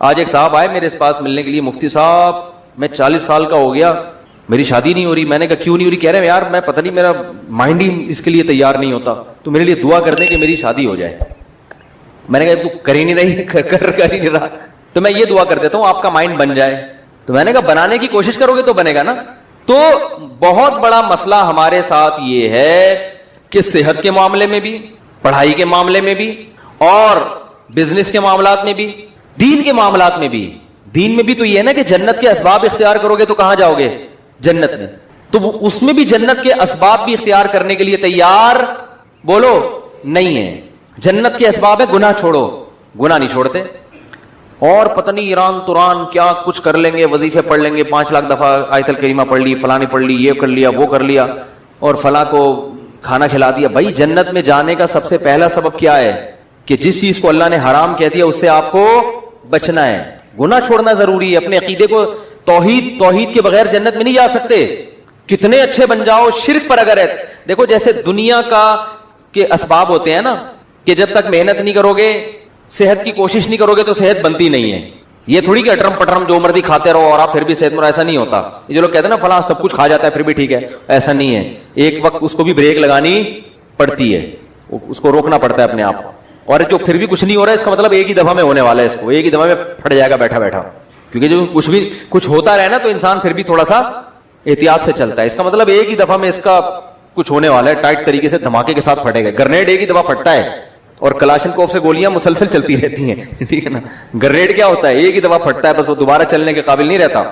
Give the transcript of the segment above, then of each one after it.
آج ایک صاحب آئے میرے پاس ملنے کے لیے, مفتی صاحب میں 40 سال کا ہو گیا, میری شادی نہیں ہو رہی. میں نے کہا کیوں نہیں ہو رہی؟ کہہ رہے ہیں یار میں پتہ نہیں میرا مائنڈ ہی اس کے لیے تیار نہیں ہوتا, تو میرے لیے دعا کر دیں کہ میری شادی ہو جائے. میں نے کہا تو کر ہی نہیں رہی, کر ہی نہیں رہا, تو میں یہ دعا کر دیتا ہوں آپ کا مائنڈ بن جائے. تو میں نے کہا بنانے کی کوشش کرو گے تو بنے گا نا. تو بہت بڑا مسئلہ ہمارے ساتھ یہ ہے کہ صحت کے معاملے میں بھی, پڑھائی کے معاملے میں بھی, اور بزنس کے معاملات میں بھی, دین کے معاملات میں بھی. دین میں بھی تو یہ ہے نا کہ جنت کے اسباب اختیار کرو گے تو کہاں جاؤ گے؟ جنت میں. تو اس میں بھی جنت کے اسباب بھی اختیار کرنے کے لیے تیار بولو نہیں ہے. جنت کے اسباب ہے گناہ چھوڑو, گناہ نہیں چھوڑتے, اور پتہ نہیں ایران توران کیا کچھ کر لیں گے, وظیفے پڑھ لیں گے, 5 لاکھ دفعہ آیت الکریمہ پڑھ لی, فلاں نے پڑھ لی, یہ کر لیا, وہ کر لیا, اور فلاں کو کھانا کھلا دیا. بھائی جنت میں جانے کا سب سے پہلا سبب کیا ہے؟ کہ جس چیز کو اللہ نے حرام کہہ دیا اس سے آپ کو بچنا ہے. گناہ چھوڑنا ضروری ہے. اپنے عقیدے کو توحید کے بغیر جنت میں نہیں جا سکتے. کتنے اچھے بن جاؤ, شرک پر اگر ہے. دیکھو جیسے دنیا کا کے اسباب ہوتے ہیں نا, کہ جب تک محنت نہیں کرو گے, صحت کی کوشش نہیں کرو گے تو صحت بنتی نہیں ہے. یہ تھوڑی کہ اٹرم پٹرم جو مرضی کھاتے رہو اور آپ پھر بھی صحت مند, ایسا نہیں ہوتا. یہ جو لوگ کہتے ہیں نا فلاں سب کچھ کھا جاتا ہے پھر بھی ٹھیک ہے, ایسا نہیں ہے. ایک وقت اس کو بھی بریک لگانی پڑتی ہے, اس کو روکنا پڑتا ہے اپنے آپ کو. اور جو پھر بھی کچھ نہیں ہو رہا ہے اس کا مطلب ایک ہی دفعہ میں ہونے والا ہے, اس کو ایک ہی دفعہ میں پھٹ جائے گا بیٹھا بیٹھا. کیونکہ جو کچھ ہوتا رہے نا تو انسان پھر بھی تھوڑا سا احتیاط سے چلتا ہے. اس کا مطلب ایک ہی دفعہ میں اس کا کچھ ہونے والا ہے, ٹائٹ طریقے سے دھماکے کے ساتھ پھٹے گا. گرنیڈ ایک ہی دفعہ پھٹتا ہے, اور کلاشن کوف سے گولیاں مسلسل چلتی رہتی ہیں, ٹھیک ہے نا. گرنیڈ کیا ہوتا ہے؟ ایک ہی دفعہ پھٹتا ہے, بس وہ دوبارہ چلنے کے قابل نہیں رہتا.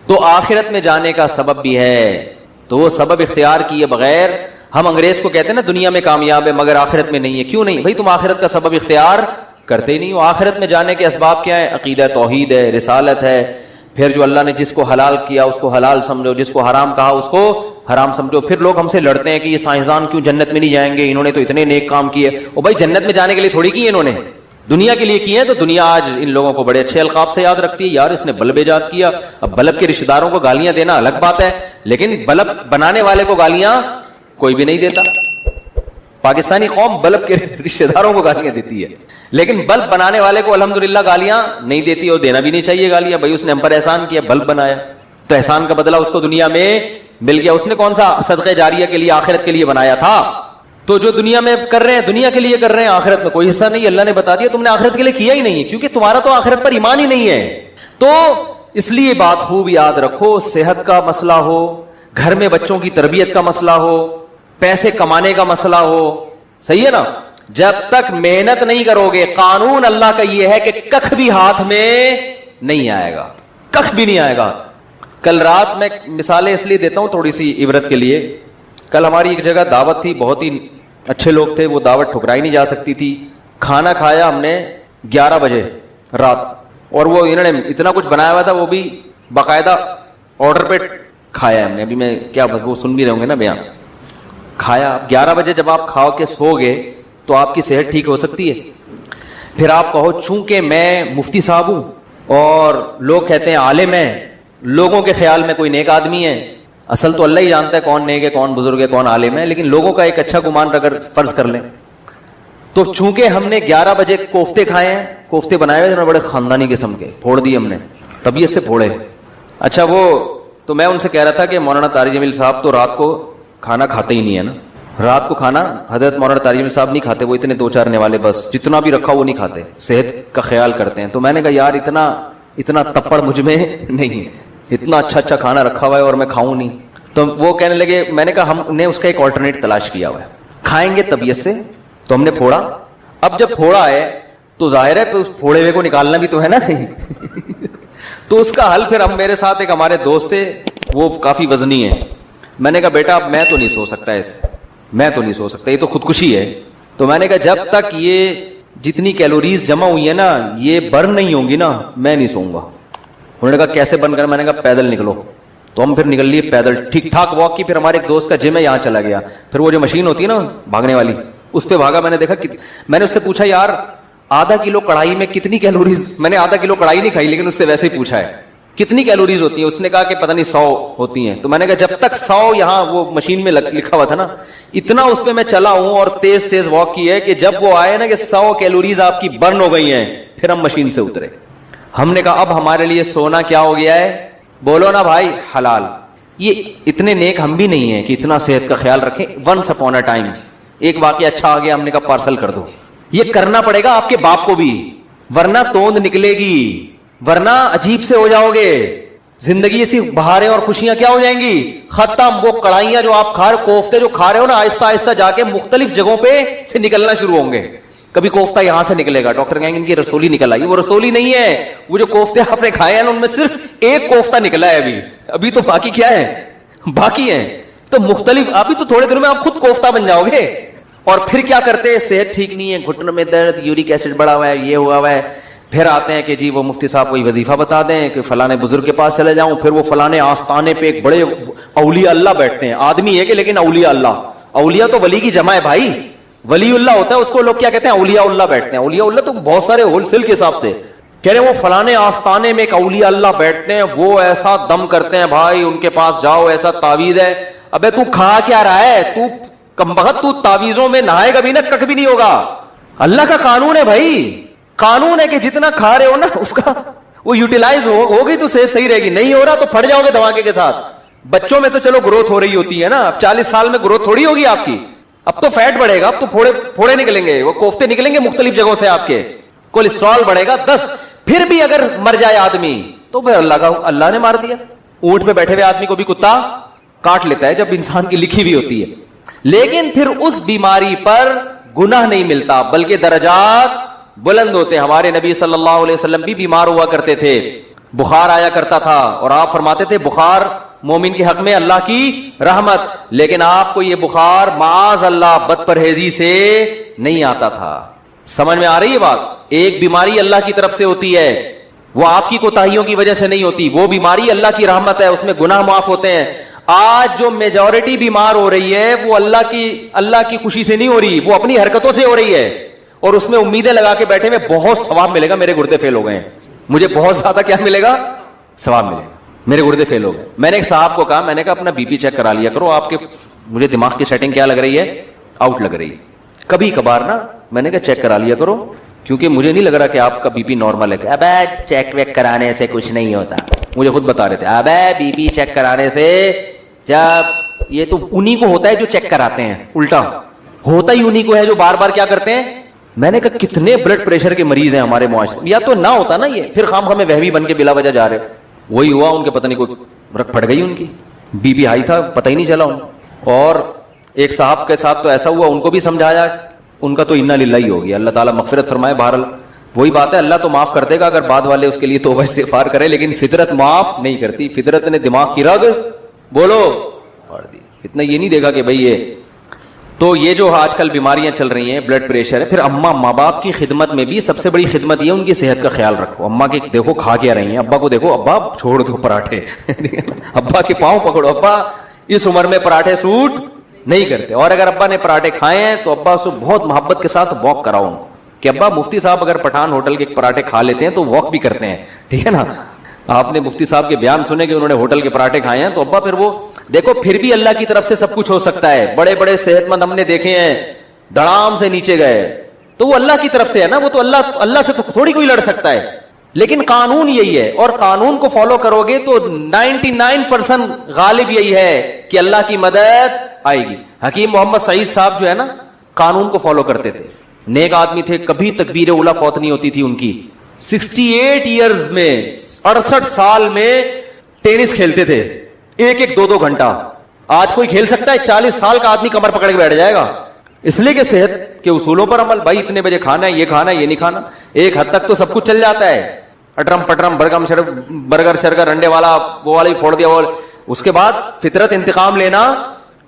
تو آخرت میں جانے کا سبب بھی ہے, تو وہ سبب اختیار کیے بغیر ہم انگریز کو کہتے ہیں نا دنیا میں کامیاب ہے مگر آخرت میں نہیں ہے. کیوں نہیں بھائی؟ تم آخرت کا سبب اختیار کرتے ہی نہیں ہو. آخرت میں جانے کے اسباب کیا ہے؟ عقیدہ توحید ہے, رسالت ہے. پھر جو اللہ نے جس کو حلال کیا اس کو حلال سمجھو, جس کو حرام کہا اس کو حرام سمجھو. پھر لوگ ہم سے لڑتے ہیں کہ یہ سائنسدان کیوں جنت میں نہیں جائیں گے, انہوں نے تو اتنے نیک کام کیے. او بھائی جنت میں جانے کے لیے تھوڑی کیے انہوں نے, دنیا کے لیے کیے ہیں. تو دنیا آج ان لوگوں کو بڑے اچھے القاب سے یاد رکھتی ہے, یار اس نے بلب ایجاد کیا. اب بلب کے رشتہ داروں کو گالیاں دینا الگ بات ہے, لیکن بلب بنانے والے کو گالیاں کوئی بھی نہیں دیتا. پاکستانی قوم بلب کے رشتہ داروں کو گالیاں دیتی ہے, لیکن بلب بنانے والے کو الحمدللہ گالیاں نہیں دیتی, اور دینا بھی نہیں چاہیے گالیاں. بھائی اس نے ہم پر احسان کیا, بلب بنایا, تو احسان کا بدلہ اس کو دنیا میں مل گیا. اس نے کون سا صدقہ جاریہ کے لیے آخرت کے لیے بنایا تھا. تو جو دنیا میں کر رہے ہیں دنیا کے لیے کر رہے ہیں, آخرت میں کوئی حصہ نہیں. اللہ نے بتا دیا تم نے آخرت کے لیے کیا ہی نہیں ہے, کیونکہ تمہارا تو آخرت پر ایمان ہی نہیں ہے. تو اس لیے بات خوب یاد رکھو, صحت کا مسئلہ ہو, گھر میں بچوں کی تربیت کا مسئلہ ہو, پیسے کمانے کا مسئلہ ہو, صحیح ہے نا, جب تک محنت نہیں کرو گے, قانون اللہ کا یہ ہے کہ کخ بھی ہاتھ میں نہیں آئے گا, کخ بھی نہیں آئے گا. کل رات میں مثالیں اس لیے دیتا ہوں تھوڑی سی عبرت کے لیے. کل ہماری ایک جگہ دعوت تھی, بہت ہی اچھے لوگ تھے, وہ دعوت ٹھکرائی نہیں جا سکتی تھی. کھانا کھایا ہم نے 11 بجے رات, اور وہ انہوں نے اتنا کچھ بنایا ہوا تھا, وہ بھی باقاعدہ آرڈر پہ کھایا ہم نے. ابھی میں کیا بس وہ سن بھی رہے ہوں گے نا بیان. کھایا 11 بجے جب آپ کھاؤ کے سو گے تو آپ کی صحت ٹھیک ہو سکتی ہے. پھر آپ کہو چونکہ میں مفتی صاحب ہوں اور لوگ کہتے ہیں عالم ہیں, لوگوں کے خیال میں کوئی نیک آدمی ہے. اصل تو اللہ ہی جانتا ہے کون نیک ہے, کون بزرگ ہے, کون عالم ہے, لیکن لوگوں کا ایک اچھا گمان اگر فرض کر لیں تو چونکہ ہم نے 11 بجے کوفتے کھائے ہیں, کوفتے بنائے ہوئے بڑے خاندانی قسم کے, پھوڑ دیے ہم نے, طبیعت سے پھوڑے. اچھا وہ تو میں ان سے کہہ رہا تھا کہ مولانا طارق جمیل صاحب تو رات کو کھانا کھاتے ہی نہیں ہے نا. رات کو کھانا حضرت مولانا طارق جمیل صاحب نہیں کھاتے, وہ اتنے 2-4 نوالے بس, جتنا بھی رکھا وہ نہیں کھاتے, صحت کا خیال کرتے ہیں. تو میں نے کہا یار اتنا تپڑ مجھ میں نہیں ہے, اتنا اچھا کھانا رکھا ہوا ہے اور میں کھاؤں نہیں. تو وہ کہنے لگے, میں نے کہا ہم نے اس کا ایک آلٹرنیٹ تلاش کیا ہوا ہے, کھائیں گے طبیعت سے. تو ہم نے پھوڑا. اب جب پھوڑا ہے تو ظاہر ہے اس پھوڑے ہوئے کو نکالنا بھی تو ہے نا. تو اس کا حل پھر ہم, میرے ساتھ ایک ہمارے دوست تھے, وہ کافی وزنی ہے. میں نے کہا بیٹا اب میں تو نہیں سو سکتا ایسے, میں تو نہیں سو سکتا, یہ تو خودکشی ہے. تو میں نے کہا جب تک یہ جتنی کیلوریز جمع ہوئی ہے نا یہ برن نہیں ہوں گی نا میں نہیں سوؤں گا. انہوں نے کہا کیسے برن کرنا؟ میں نے کہا پیدل نکلو. تو ہم پھر نکل لیے پیدل, ٹھیک ٹھاک واک کی. پھر ہمارے ایک دوست کا جم ہے, یہاں چلا گیا. پھر وہ جو مشین ہوتی ہے نا بھاگنے والی, اس پہ بھاگا. میں نے دیکھا, میں نے اس سے پوچھا یار آدھا کلو کڑھائی میں کتنی کیلوریز, میں نے آدھا کلو کڑھائی نہیں کھائی لیکن اس سے ویسے ہی پوچھا ہے کتنی کیلوریز ہوتی ہیں. اس نے کہا کہ پتہ نہیں 100 ہوتی ہیں. تو میں نے کہا جب تک 100 یہاں وہ مشین میں لکھا ہوا تھا نا, اتنا اس پہ میں چلا ہوں اور تیز واک کی ہے کہ جب وہ آئے نا کہ 100 کیلوریز آپ کی برن ہو گئی ہیں, پھر ہم مشین سے اترے. ہم نے کہا اب ہمارے لیے سونا کیا ہو گیا ہے؟ بولو نا بھائی، حلال. یہ اتنے نیک ہم بھی نہیں ہیں کہ اتنا صحت کا خیال رکھیں. ونس اپون اے ٹائم ایک واقعہ اچھا آ گیا، ہم نے کہا پارسل کر دو. یہ کرنا پڑے گا آپ کے باپ کو بھی، ورنہ توند نکلے گی، ورنہ عجیب سے ہو جاؤ گے. زندگی سے بہاریں اور خوشیاں کیا ہو جائیں گی؟ ختم. وہ کڑھائیاں جو آپ کھا رہے، کوفتے جو کھا رہے ہو نا، آہستہ آہستہ جا کے مختلف جگہوں پہ سے نکلنا شروع ہوں گے. کبھی کوفتہ یہاں سے نکلے گا، ڈاکٹر کہیں گے ان کی رسولی نکل آئی. وہ رسولی نہیں ہے، وہ جو کوفتے آپ نے کھائے ہیں ان میں صرف ایک کوفتہ نکلا ہے. ابھی تو باقی کیا ہے؟ باقی ہیں. تو مختلف، ابھی تو تھوڑے دنوں میں آپ خود کوفتہ بن جاؤ گے. اور پھر کیا کرتے ہیں؟ صحت ٹھیک نہیں ہے، گھٹنوں میں درد، یورک ایسڈ بڑھا ہوا ہے، یہ ہوا ہوا ہے. پھر آتے ہیں کہ جی وہ مفتی صاحب کوئی وظیفہ بتا دیں کہ فلانے بزرگ کے پاس چلے جاؤں. پھر وہ فلانے آستانے پہ ایک بڑے اولیاء اللہ بیٹھتے ہیں. آدمی ہے کہ لیکن اولیاء اللہ، اولیاء تو ولی کی جمع ہے بھائی. ولی اللہ ہوتا ہے، اس کو لوگ کیا کہتے ہیں؟ اولیاء اللہ بیٹھتے ہیں. اولیاء اللہ تو بہت سارے ہول سیل کے حساب سے کہہ رہے ہیں. وہ فلانے آستانے میں ایک اولیاء اللہ بیٹھتے ہیں، وہ ایسا دم کرتے ہیں بھائی، ان کے پاس جاؤ، ایسا تعویذ ہے. ابے تو کھا کیا رہا ہے؟ تو کمبخت، تو تعویذوں میں نہائے گا بھی نا، کک بھی نہیں ہوگا. اللہ کا قانون ہے بھائی، قانون ہے کہ جتنا کھا رہے ہو نا اس کا وہ یوٹیلائز ہوگی تو صحت صحیح رہے گی. نہیں ہو رہا تو پھٹ جاؤ گے دھماکے کے ساتھ. بچوں میں تو چلو گروتھ ہو رہی ہوتی ہے نا، اب 40 سال میں گروتھ تھوڑی ہوگی آپ کی. اب تو فیٹ بڑھے گا، اب تو پھوڑے نکلیں گے، وہ کوفتے نکلیں گے مختلف جگہوں سے، آپ کے کولیسٹرول بڑھے گا 10. پھر بھی اگر مر جائے آدمی تو پھر اللہ نے مار دیا. اونٹ پہ بیٹھے ہوئے آدمی کو بھی کتا کاٹ لیتا ہے جب انسان کی لکھی بھی ہوتی ہے. لیکن پھر اس بیماری پر گناہ نہیں ملتا بلکہ درجات بلند ہوتے. ہمارے نبی صلی اللہ علیہ وسلم بھی بیمار ہوا کرتے تھے، بخار آیا کرتا تھا، اور آپ فرماتے تھے بخار مومن کے حق میں اللہ کی رحمت. لیکن آپ کو یہ بخار معاذ اللہ بد پرہیزی سے نہیں آتا تھا. سمجھ میں آ رہی ہے بات؟ ایک بیماری اللہ کی طرف سے ہوتی ہے، وہ آپ کی کوتاہیوں کی وجہ سے نہیں ہوتی. وہ بیماری اللہ کی رحمت ہے، اس میں گناہ معاف ہوتے ہیں. آج جو میجورٹی بیمار ہو رہی ہے وہ اللہ کی خوشی سے نہیں ہو رہی، وہ اپنی حرکتوں سے ہو رہی ہے، اور اس میں امیدیں لگا کے بیٹھے میں بہت ثواب ملے گا، میرے گردے فیل ہو گئے ہیں، مجھے بہت زیادہ کیا ملے گا؟ ثواب ملے گا، میرے گردے فیل ہو گئے. میں نے ایک صاحب کو کہا، میں نے کہا اپنا بی پی چیک کرا لیا کرو، آپ کے مجھے دماغ کی سیٹنگ کیا لگ رہی ہے؟ آؤٹ لگ رہی ہے. کبھی کبھار نا میں نے کہا چیک کرا لیا کرو، کیونکہ مجھے نہیں لگ رہا کہ آپ کا بی پی نارمل ہے. ابے چیک ویک کرانے سے کچھ نہیں ہوتا، مجھے خود بتا رہے تھے. ابے بی پی چیک کرانے سے، جب یہ تو انہی کو ہوتا ہے جو چیک کراتے ہیں، الٹا ہوتا ہی انہی کو ہے جو بار بار کیا کرتے ہیں. میں نے کہا کتنے بلڈ پریشر کے مریض ہیں ہمارے معاشرے، یا تو نہ ہوتا نا یہ، پھر خام خامے وہمی بن کے بلا وجہ جا رہے. وہی ہوا ان کے، پتہ نہیں کوئی رکھ پڑ گئی ان کی، بی پی ہائی تھا، پتہ ہی نہیں چلا ان. اور ایک صاحب کے ساتھ تو ایسا ہوا، ان کو بھی سمجھایا، ان کا تو انا للہ ہی ہو گیا، اللہ تعالیٰ مغفرت فرمائے. بہرحال وہی بات ہے، اللہ تو معاف کر دے گا اگر بعد والے اس کے لیے توبہ استغفار کرے، لیکن فطرت معاف نہیں کرتی. فطرت نے دماغ کی رگ بولو پاڑ دی. اتنا یہ نہیں دیکھا کہ بھئی یہ تو یہ جو آج کل بیماریاں چل رہی ہیں، بلڈ پریشر ہے. پھر اماں ماں باپ کی خدمت میں بھی سب سے بڑی خدمت یہ ان کی صحت کا خیال رکھو. اماں کے دیکھو کھا کیا رہی ہیں، ابا کو دیکھو، ابا چھوڑ دو پراٹھے ابا کے پاؤں پکڑو، ابا اس عمر میں پراٹھے سوٹ نہیں کرتے. اور اگر ابا نے پراٹھے کھائے ہیں تو ابا سے بہت محبت کے ساتھ واک کراؤ کہ ابا مفتی صاحب اگر پٹھان ہوٹل کے پراٹھے کھا لیتے ہیں تو واک بھی کرتے ہیں، ٹھیک ہے نا. آپ نے مفتی صاحب کے بیان سنے کہ انہوں نے ہوٹل کے پراٹھے کھائے ہیں، تو ابا پھر وہ دیکھو، پھر بھی اللہ کی طرف سے سب کچھ ہو سکتا ہے. بڑے بڑے صحت مند ہم نے دیکھے ہیں دڑام سے نیچے گئے، تو وہ اللہ کی طرف سے ہے نا، وہ تو اللہ سے تو تھوڑی کوئی لڑ سکتا ہے. لیکن قانون یہی ہے، اور قانون کو فالو کرو گے تو 99% غالب یہی ہے کہ اللہ کی مدد آئے گی. حکیم محمد سعید صاحب جو ہے نا، قانون کو فالو کرتے تھے، نیک آدمی تھے، کبھی تکبیر اولیٰ فوت نہیں ہوتی تھی ان کی. 68 ایئرز میں 68 سال میں ٹینس کھیلتے تھے، ایک 2 گھنٹہ. آج کوئی کھیل سکتا ہے؟ 40 سال کا آدمی کمر پکڑ کے بیٹھ جائے گا. اس لیے کہ صحت کے اصولوں پر عمل. بھائی اتنے بجے کھانا ہے، یہ نہیں کھانا. ایک حد تک تو سب کچھ چل جاتا ہے، اٹرم پٹرم برگر شرگر انڈے والا وہ والا ہی پھوڑ دیا. اس کے بعد فطرت انتقام لینا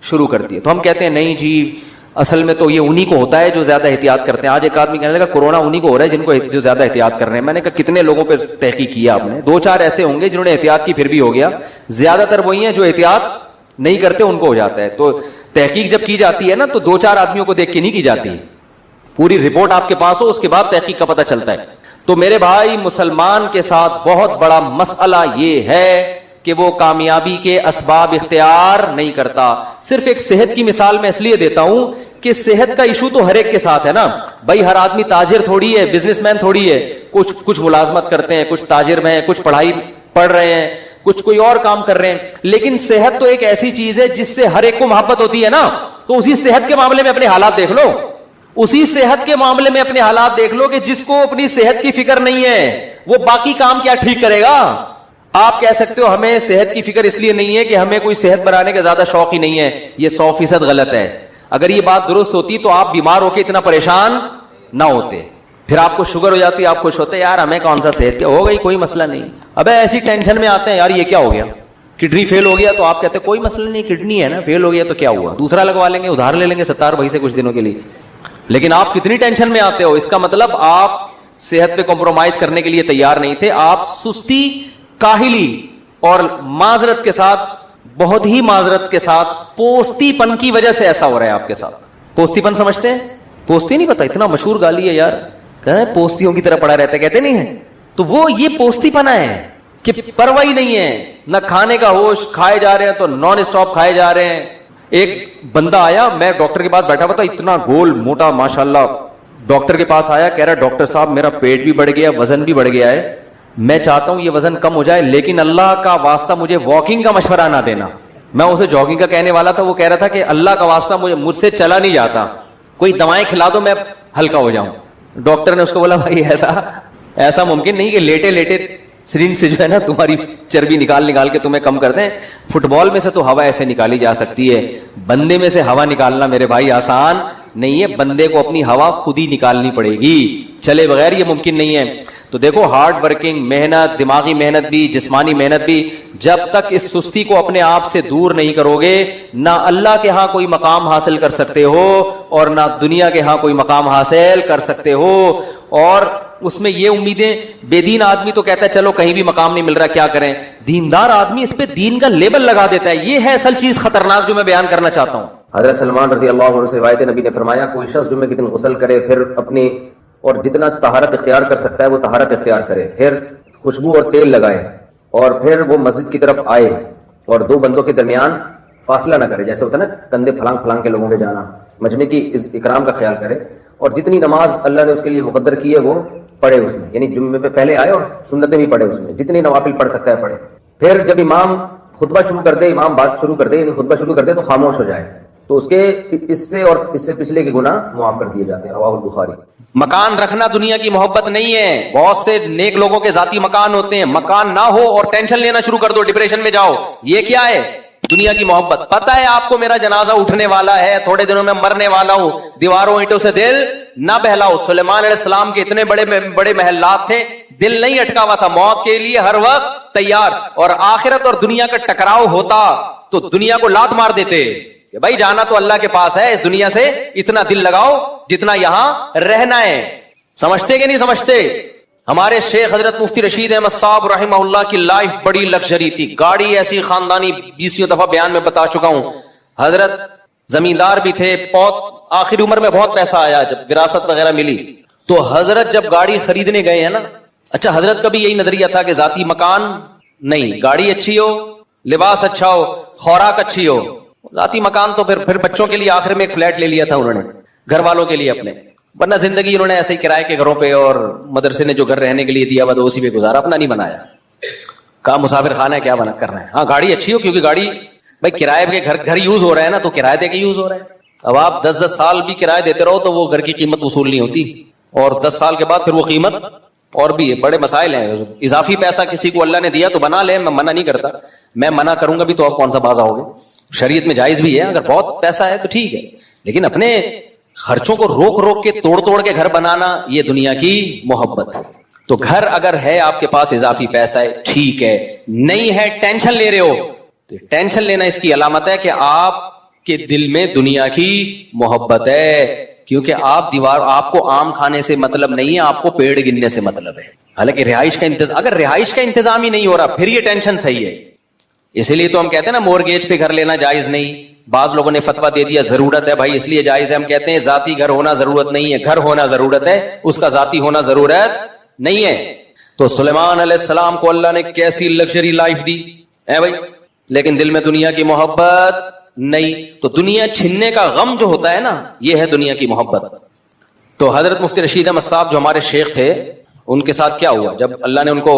شروع کرتی ہے. تو ہم کہتے ہیں نہیں جی، اصل میں تو یہ انہی کو ہوتا ہے جو زیادہ احتیاط کرتے ہیں. آج ایک آدمی کہنے لگا کورونا انہی کو ہو رہا ہے جن کو جو زیادہ احتیاط کر رہے ہیں. میں نے کہا کتنے لوگوں پہ تحقیق کیا آپ نے؟ 2-4 ایسے ہوں گے جنہوں نے احتیاط کی پھر بھی ہو گیا. زیادہ تر وہی ہیں جو احتیاط نہیں کرتے ان کو ہو جاتا ہے. تو تحقیق جب کی جاتی ہے نا تو 2-4 آدمیوں کو دیکھ کے نہیں کی جاتی، پوری رپورٹ آپ کے پاس ہو اس کے بعد تحقیق کا پتہ چلتا ہے. تو میرے بھائی، مسلمان کے ساتھ بہت بڑا مسئلہ یہ ہے کہ وہ کامیابی کے اسباب اختیار نہیں کرتا. صرف ایک صحت کی مثال میں اس لیے دیتا ہوں کہ صحت کا ایشو تو ہر ایک کے ساتھ ہے نا بھائی. ہر آدمی تاجر تھوڑی ہے، بزنس مین تھوڑی ہے. کچھ ملازمت کرتے ہیں, کچھ تاجر میں ہیں, کچھ پڑھائی پڑھ رہے ہیں, کچھ کوئی اور کام کر رہے ہیں, لیکن صحت تو ایک ایسی چیز ہے جس سے ہر ایک کو محبت ہوتی ہے نا. تو اسی صحت کے معاملے میں اپنے حالات دیکھ لو, اسی صحت کے معاملے میں اپنے حالات دیکھ لو کہ جس کو اپنی صحت کی فکر نہیں ہے وہ باقی کام کیا ٹھیک کرے گا. آپ کہہ سکتے ہو ہمیں صحت کی فکر اس لیے نہیں ہے کہ ہمیں کوئی صحت بنانے کا زیادہ شوق ہی نہیں ہے, یہ 100% غلط ہے. اگر یہ بات درست ہوتی تو آپ بیمار ہو کے اتنا پریشان نہ ہوتے. پھر آپ کو شوگر ہو جاتی, آپ خوش ہوتے یار ہمیں کون سا صحت کیا ہو گئی, کوئی مسئلہ نہیں. ابے ایسی ٹینشن میں آتے ہیں یار یہ کیا ہو گیا, کڈنی فیل ہو گیا, تو آپ کہتے ہیں کوئی مسئلہ نہیں, کڈنی ہے نا, فیل ہو گیا تو کیا ہوا, دوسرا لگوا لیں گے, ادھار لے لیں گے 70 بھائی سے کچھ دنوں کے لیے. لیکن آپ کتنی ٹینشن میں آتے ہو, اس کا مطلب آپ صحت پہ کمپرومائز کرنے کے لیے تیار نہیں تھے. آپ سستی, کاہلی اور معذرت کے ساتھ, بہت ہی معذرت کے ساتھ, پوستی پن کی وجہ سے ایسا ہو رہا ہے آپ کے ساتھ. پوستی پن سمجھتے ہیں؟ پوستی نہیں پتا, اتنا مشہور گالی ہے یار, پوستیوں کی طرح پڑا رہتا ہے, کہتے نہیں ہے. تو وہ یہ پوستی پنا ہے کہ پرواہ ہی نہیں ہے, نہ کھانے کا ہوش, کھائے جا رہے ہیں تو نان اسٹاپ کھائے جا رہے ہیں. ایک بندہ آیا, میں ڈاکٹر کے پاس بیٹھا ہوا تھا, اتنا گول موٹا ماشاءاللہ, ڈاکٹر کے پاس آیا, کہہ رہا ڈاکٹر صاحب میرا پیٹ بھی بڑھ گیا, وزن بھی بڑھ گیا ہے, میں چاہتا ہوں یہ وزن کم ہو جائے, لیکن اللہ کا واسطہ مجھے واکنگ کا مشورہ نہ دینا. میں اسے جاگنگ کا کہنے والا تھا, وہ کہہ رہا تھا کہ اللہ کا واسطہ مجھ سے چلا نہیں جاتا, کوئی دوائیں کھلا دو میں ہلکا ہو جاؤں. ڈاکٹر نے اس کو بولا بھائی ایسا ممکن نہیں کہ لیٹے لیٹے سرنج سے جو ہے نا تمہاری چربی نکال کے تمہیں کم کر دیں. فٹ بال میں سے تو ہوا ایسے نکالی جا سکتی ہے, بندے میں سے ہوا نکالنا میرے بھائی آسان نہیں ہے. بندے کو اپنی ہوا خود ہی نکالنی پڑے گی, چلے بغیر یہ ممکن نہیں ہے. تو دیکھو ہارڈ ورکنگ محنت, دماغی محنت بھی, جسمانی محنت بھی, جب تک اس سستی کو اپنے آپ سے دور نہیں کرو گے, نہ اللہ کے ہاں کوئی مقام حاصل کر سکتے ہو اور نہ دنیا کے ہاں کوئی مقام حاصل کر سکتے ہو. اور اس میں یہ امیدیں, بے دین آدمی تو کہتا ہے چلو کہیں بھی مقام نہیں مل رہا کیا کریں, دیندار آدمی اس پہ دین کا لیبل لگا دیتا ہے. یہ ہے اصل چیز خطرناک جو میں بیان کرنا چاہتا ہوں. حضرت سلمان رضی اللہ عنہ سے روایت ہے, نبی نے فرمایا کوئی شخص جمعے کے دن غسل کرے, پھر اپنی اور جتنا طہارت اختیار کر سکتا ہے وہ طہارت اختیار کرے, پھر خوشبو اور تیل لگائے, اور پھر وہ مسجد کی طرف آئے اور دو بندوں کے درمیان فاصلہ نہ کرے, جیسے ہوتا ہے نا کندھے پھلانگ کے لوگوں کے جانا, مجمع کی اکرام کا خیال کرے, اور جتنی نماز اللہ نے اس کے لیے مقدر کی ہے وہ پڑھے اس میں, یعنی جمعے پہ پہلے آئے اور سنتیں بھی پڑھے اس میں, جتنی نوافل پڑھ سکتا ہے پڑھے. پھر جب امام خطبہ شروع کر دے, امام بات شروع کر دے, یعنی خطبہ شروع کر دے, تو خاموش ہو جائے, تو اس کے اس سے اور اس سے پچھلے کے گناہ معاف کر دیے جاتے ہیں. رواہ البخاری. مکان رکھنا دنیا کی محبت نہیں ہے. بہت سے نیک لوگوں کے ذاتی مکان ہوتے ہیں, مکان نہ ہو اور ٹینشن لینا شروع کر دو, ڈپریشن میں جاؤ, یہ کیا ہے؟ دنیا کی محبت. پتا ہے آپ کو میرا جنازہ اٹھنے والا ہے, تھوڑے دنوں میں مرنے والا ہوں, دیواروں اینٹوں سے دل نہ بہلاؤ. سلیمان علیہ السلام کے اتنے بڑے محلات تھے, دل نہیں اٹکا ہوا تھا, موت کے لیے ہر وقت تیار. اور آخرت اور دنیا کا ٹکراؤ ہوتا تو دنیا کو لات مار دیتے کہ بھائی جانا تو اللہ کے پاس ہے, اس دنیا سے اتنا دل لگاؤ جتنا یہاں رہنا ہے. سمجھتے کہ نہیں سمجھتے؟ ہمارے شیخ حضرت مفتی رشید احمد صاحب رحمہ اللہ کی لائف بڑی لگژری تھی, گاڑی ایسی خاندانی 20 دفعہ بیان میں بتا چکا ہوں. حضرت زمیندار بھی تھے, بہت آخری عمر میں بہت پیسہ آیا جب وراثت وغیرہ ملی, تو حضرت جب گاڑی خریدنے گئے ہیں نا, اچھا حضرت کا بھی یہی نظریہ تھا کہ ذاتی مکان نہیں, گاڑی اچھی ہو, لباس اچھا ہو, خوراک اچھی ہو. ذاتی مکان تو پھر بچوں کے لیے آخر میں ایک فلیٹ لے لیا تھا انہوں نے, گھر والوں کے لیے اپنے, ورنہ زندگی انہوں نے ایسے ہی کرائے کے گھروں پہ اور مدرسے نے جو گھر رہنے کے لیے دیا ہوا تو اسی پہ گزارا, اپنا نہیں بنایا. کہا مسافر خانہ ہے کیا بنا کرنا ہے. ہاں گاڑی اچھی ہو, کیونکہ گاڑی بھائی کرائے کے گھر یوز ہو رہا ہے نا, تو کرایہ دے کے یوز ہو رہا ہے. اب آپ 10 سال بھی کرایہ دیتے رہو تو وہ گھر کی قیمت وصول نہیں ہوتی, اور 10 سال کے بعد پھر وہ قیمت اور بھی بڑے مسائل ہیں. اضافی پیسہ کسی کو اللہ نے دیا تو بنا لے, میں منع نہیں کرتا, میں منع کروں گا بھی تو آپ کون سا باز آؤ گے. شریعت میں جائز بھی ہے, اگر بہت پیسہ ہے تو ٹھیک ہے, لیکن اپنے خرچوں کو روک کے توڑ کے گھر بنانا یہ دنیا کی محبت. تو گھر اگر ہے آپ کے پاس اضافی پیسہ ہے ٹھیک ہے, نہیں ہے ٹینشن لے رہے ہو, تو ٹینشن لینا اس کی علامت ہے کہ آپ کے دل میں دنیا کی محبت ہے, کیونکہ آپ کو آم کھانے سے مطلب نہیں ہے, آپ کو پیڑ گننے سے مطلب ہے. حالانکہ رہائش کا انتظام, اگر رہائش کا انتظام ہی نہیں ہو رہا پھر یہ ٹینشن صحیح ہے. اسی لیے تو ہم کہتے ہیں نا مورگیج پہ گھر لینا جائز نہیں. بعض لوگوں نے فتویٰ دے دیا ضرورت ہے, بھائی اس لیے جائز ہے. ہم کہتے ہیں ذاتی گھر ہونا ضرورت نہیں ہے, گھر ہونا ضرورت ہے, اس کا ذاتی ہونا ضرورت نہیں ہے. تو سلیمان علیہ السلام کو اللہ نے کیسی لگژری لائف دی ہے بھائی, لیکن دل میں دنیا کی محبت نہیں. تو دنیا چھننے کا غم جو ہوتا ہے نا, یہ ہے دنیا کی محبت. تو حضرت مفتی رشید احمد صاحب جو ہمارے شیخ تھے, ان کے ساتھ کیا ہوا؟ جب اللہ نے ان کو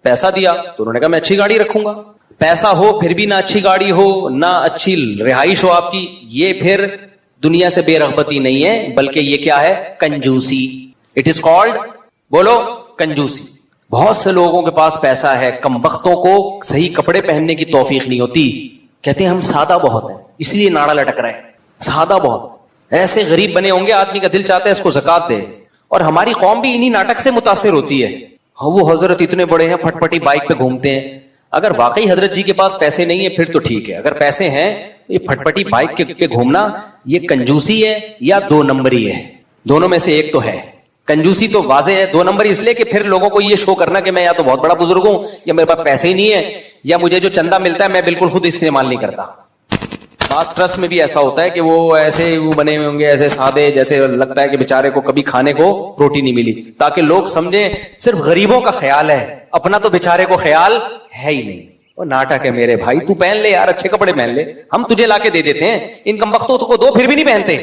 پیسہ دیا تو انہوں نے کہا میں اچھی گاڑی رکھوں گا. پیسہ ہو پھر بھی نہ اچھی گاڑی ہو نہ اچھی رہائش ہو آپ کی, یہ پھر دنیا سے بے رغبتی نہیں ہے, بلکہ یہ کیا ہے؟ کنجوسی. اٹ از کالڈ, بولو, کنجوسی. بہت سے لوگوں کے پاس پیسہ ہے, کم بختوں کو صحیح کپڑے پہننے کی توفیق نہیں ہوتی. کہتے ہیں ہم سادہ بہت ہیں اس لیے ناڑا لٹک رہے ہیں, سادہ بہت. ایسے غریب بنے ہوں گے, آدمی کا دل چاہتا ہے اس کو زکات دے. اور ہماری قوم بھی انہی ناٹک سے متاثر ہوتی ہے. وہ حضرت اتنے بڑے ہیں, پھٹ پٹی بائک پہ گھومتے ہیں. اگر واقعی حضرت جی کے پاس پیسے نہیں ہیں پھر تو ٹھیک ہے, اگر پیسے ہیں تو یہ پھٹ پٹی بائک پہ گھومنا یہ کنجوسی ہے یا دو نمبری ہے؟ دونوں میں سے ایک تو ہے. کنجوسی تو واضح ہے, دو نمبری اس لیے کہ پھر لوگوں کو یہ شو کرنا کہ میں یا تو بہت بڑا بزرگ ہوں, یا میرے پاس پیسے ہی نہیں ہے, یا مجھے جو چندہ ملتا ہے میں بالکل خود استعمال نہیں کرتا. بعض ٹرسٹ میں بھی ایسا ہوتا ہے کہ وہ ایسے وہ بنے ہوئے ہوں گے ایسے سادے, جیسے لگتا ہے کہ بیچارے کو کبھی کھانے کو روٹی نہیں ملی, تاکہ لوگ سمجھیں صرف غریبوں کا خیال ہے, اپنا تو بیچارے کو خیال ہے ہی نہیں. وہ ناٹک ہے میرے بھائی, تو پہن لے یار, اچھے کپڑے پہن لے, ہم تجھے لا کے دے دیتے ہیں. ان کم بختوں کو دو پھر بھی نہیں پہنتے.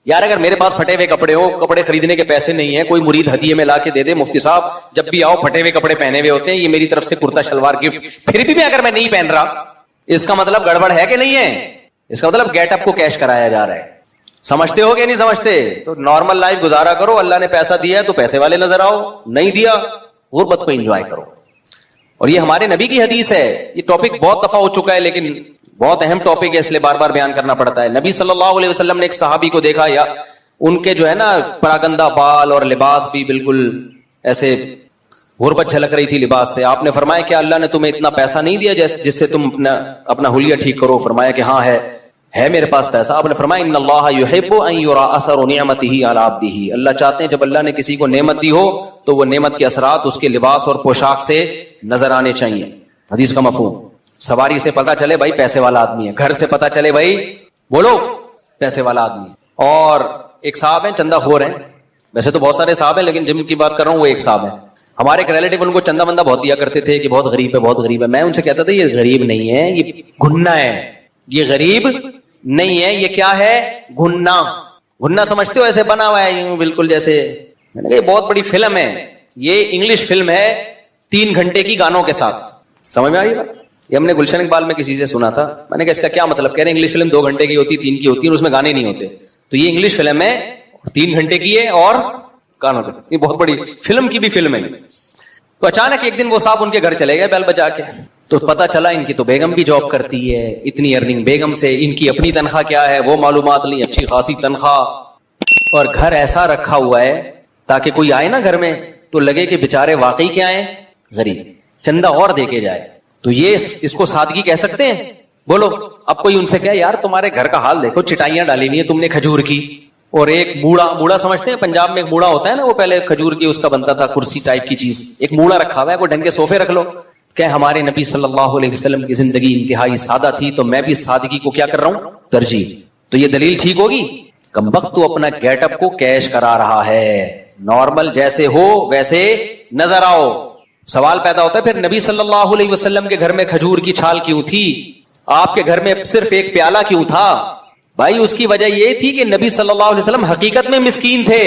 یار اگر میرے پاس پھٹے ہوئے کپڑے ہو, کپڑے خریدنے کے پیسے نہیں ہیں, کوئی مرید ہدیے میں لا کے دے دے, مفتی صاحب جب بھی آؤ پھٹے ہوئے کپڑے پہنے ہوئے ہوتے ہیں, یہ میری طرف سے کرتا شلوار گفٹ, پھر بھی اگر میں نہیں پہن رہا, اس کا مطلب گڑبڑ ہے کہ نہیں ہے؟ اس کا مطلب گیٹ اپ کو کیش کرایا جا رہا ہے. سمجھتے ہو کہ نہیں سمجھتے؟ تو نارمل لائف گزارا کرو. اللہ نے پیسہ دیا ہے تو پیسے والے نظر آؤ, نہیں دیا غربت کو انجوائے کرو. اور یہ ہمارے نبی کی حدیث ہے. یہ ٹاپک بہت دفعہ ہو چکا ہے لیکن بہت اہم ٹاپک ہے, اس لیے بار بار بیان کرنا پڑتا ہے. نبی صلی اللہ علیہ وسلم نے ایک صحابی کو دیکھا, یا ان کے جو ہے نا پراگندہ بال اور لباس بھی بالکل ایسے غربت جھلک رہی تھی لباس سے. آپ نے فرمایا کہ اللہ نے تمہیں اتنا پیسہ نہیں دیا جس سے تم اپنا حلیہ ٹھیک کرو؟ فرمایا کہ ہاں ہے میرے پاس پیسہ. آپ نے فرمایا ان اللہ یحب ان یرا اثر نعمتہ علی عبدہ, اللہ چاہتے ہیں جب اللہ نے کسی کو نعمت دی ہو تو وہ نعمت کے اثرات اس کے لباس اور پوشاک سے نظر آنے چاہیے. حدیث کا مفہوم, سواری سے پتہ چلے بھائی پیسے والا آدمی ہے, گھر سے پتہ چلے بھائی بولو پیسے والا آدمی ہے. اور ایک صاحب ہیں چندہ خور ہیں, ویسے تو بہت سارے صاحب ہیں لیکن جن کی بات کر رہا ہوں وہ ایک صاحب ہیں. ہمارے ایک ریلیٹیو ان کو چندہ بندہ بہت دیا کرتے تھے کہ بہت غریب ہے, بہت غریب ہے. میں ان سے کہتا تھا یہ غریب نہیں ہے, یہ گھننا ہے. یہ غریب نہیں ہے, یہ کیا ہے؟ گھننا. گھننا سمجھتے ہو؟ ایسے بنا ہوا ہے یوں بالکل جیسے. میں نے کہا یہ بہت بڑی فلم ہے, یہ انگلش فلم ہے 3 گھنٹے کی گانوں کے ساتھ. سمجھ میں آ رہی بات؟ یہ ہم نے گلشن اقبال میں کسی سے سنا تھا. میں نے کہا اس کا کیا مطلب؟ کہہ رہے انگلش فلم 2 گھنٹے کی ہوتی, 3 کی ہوتی ہے, اور اس میں گانے نہیں ہوتے. تو یہ انگلش فلم ہے 3 گھنٹے کی ہے اور گانوں کے ساتھ. یہ بہت بڑی فلم کی بھی فلم ہے. تو اچانک ایک دن وہ صاحب ان کے گھر چلے گئے بیل بجا کے, تو پتا چلا ان کی تو بیگم بھی جاب کرتی ہے, اتنی ارننگ بیگم سے, ان کی اپنی تنخواہ کیا ہے وہ معلومات نہیں, اچھی خاصی تنخواہ, اور گھر ایسا رکھا ہوا ہے تاکہ کوئی آئے نا گھر میں تو لگے کہ بےچارے واقعی کیا ہیں؟ غریب, چندہ اور دے کے جائے. تو یہ اس کو سادگی کہہ سکتے ہیں؟ بولو. اب کوئی ان سے کہے یار تمہارے گھر کا حال دیکھو, چٹائیاں ڈالی ہوئی ہیں تم نے کھجور کی, اور ایک موڑا سمجھتے ہیں پنجاب میں ایک موڑا ہوتا ہے نا, وہ پہلے کھجور کی اس کا بنتا تھا کرسی ٹائپ کی چیز, ایک موڑا رکھا ہوا ہے, کوئی ڈھنگ کے صوفے رکھ لو. کہ ہمارے نبی صلی اللہ علیہ وسلم کی زندگی انتہائی سادہ تھی تو میں بھی سادگی کو کیا کر رہا ہوں؟ ترجیح. تو یہ دلیل ٹھیک ہوگی؟ کمبخت تو اپنا گیٹ اپ کو کیش کرا رہا ہے, نارمل جیسے ہو ویسے نظر آؤ. سوال پیدا ہوتا ہے پھر نبی صلی اللہ علیہ وسلم کے گھر میں کھجور کی چھال کیوں تھی؟ آپ کے گھر میں صرف ایک پیالہ کیوں تھا؟ بھائی اس کی وجہ یہ تھی کہ نبی صلی اللہ علیہ وسلم حقیقت میں مسکین تھے,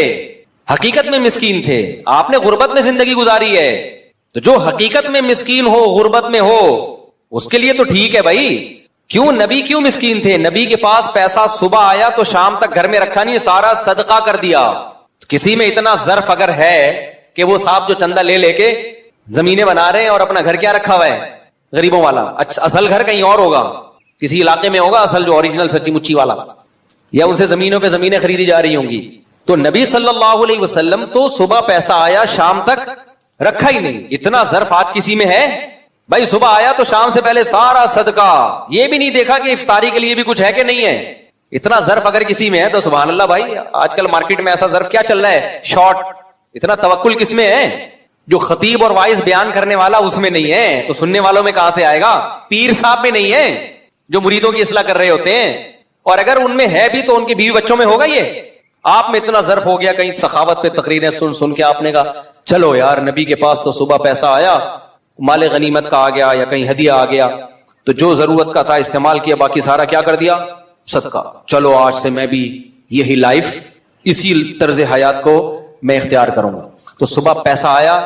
حقیقت میں مسکین تھے. آپ نے غربت میں زندگی گزاری ہے, تو جو حقیقت میں مسکین ہو, غربت میں ہو, اس کے لیے تو ٹھیک ہے بھائی. کیوں نبی کیوں مسکین تھے؟ نبی کے پاس پیسہ صبح آیا تو شام تک گھر میں رکھا نہیں, سارا صدقہ کر دیا. کسی میں اتنا ظرف اگر ہے کہ وہ صاحب جو چندہ لے کے زمینیں بنا رہے ہیں اور اپنا گھر کیا رکھا ہوا ہے غریبوں والا, اچھا اصل گھر کہیں اور ہوگا, کسی علاقے میں ہوگا اصل جو اوریجنل سچی مچی والا, یا ان سے زمینوں پہ زمینیں خریدی جا رہی ہوں گی. تو نبی صلی اللہ علیہ وسلم تو صبح پیسہ آیا شام تک رکھا ہی نہیں. اتنا ظرف آج کسی میں ہے؟ بھائی صبح آیا تو شام سے پہلے سارا صدقہ, یہ بھی نہیں دیکھا کہ افطاری کے لیے بھی کچھ ہے کہ نہیں ہے. اتنا ظرف اگر کسی میں ہے تو سبحان اللہ بھائی. آج کل مارکیٹ میں ایسا ظرف کیا چل رہا ہے؟ شارٹ. اتنا توکل کس میں ہے؟ جو خطیب اور وائز بیان کرنے والا اس میں نہیں ہے, تو سننے والوں میں کہاں سے آئے گا؟ پیر صاحب میں نہیں ہے جو مریدوں کی اصلاح کر رہے ہوتے ہیں, اور اگر ان میں ہے بھی تو ان کی بیوی بچوں میں ہوگا. یہ آپ میں اتنا ظرف ہو گیا, کہیں سخاوت پہ تقریریں سن کے آپ نے کہا چلو یار نبی کے پاس تو صبح پیسہ آیا, مال غنیمت کا آ گیا یا کہیں ہدیہ آ گیا, تو جو ضرورت کا تھا استعمال کیا, باقی سارا کیا کر دیا؟ صدقہ. چلو آج سے میں بھی یہی لائف, اسی طرز حیات کو میں اختیار کروں گا. تو صبح پیسہ آیا,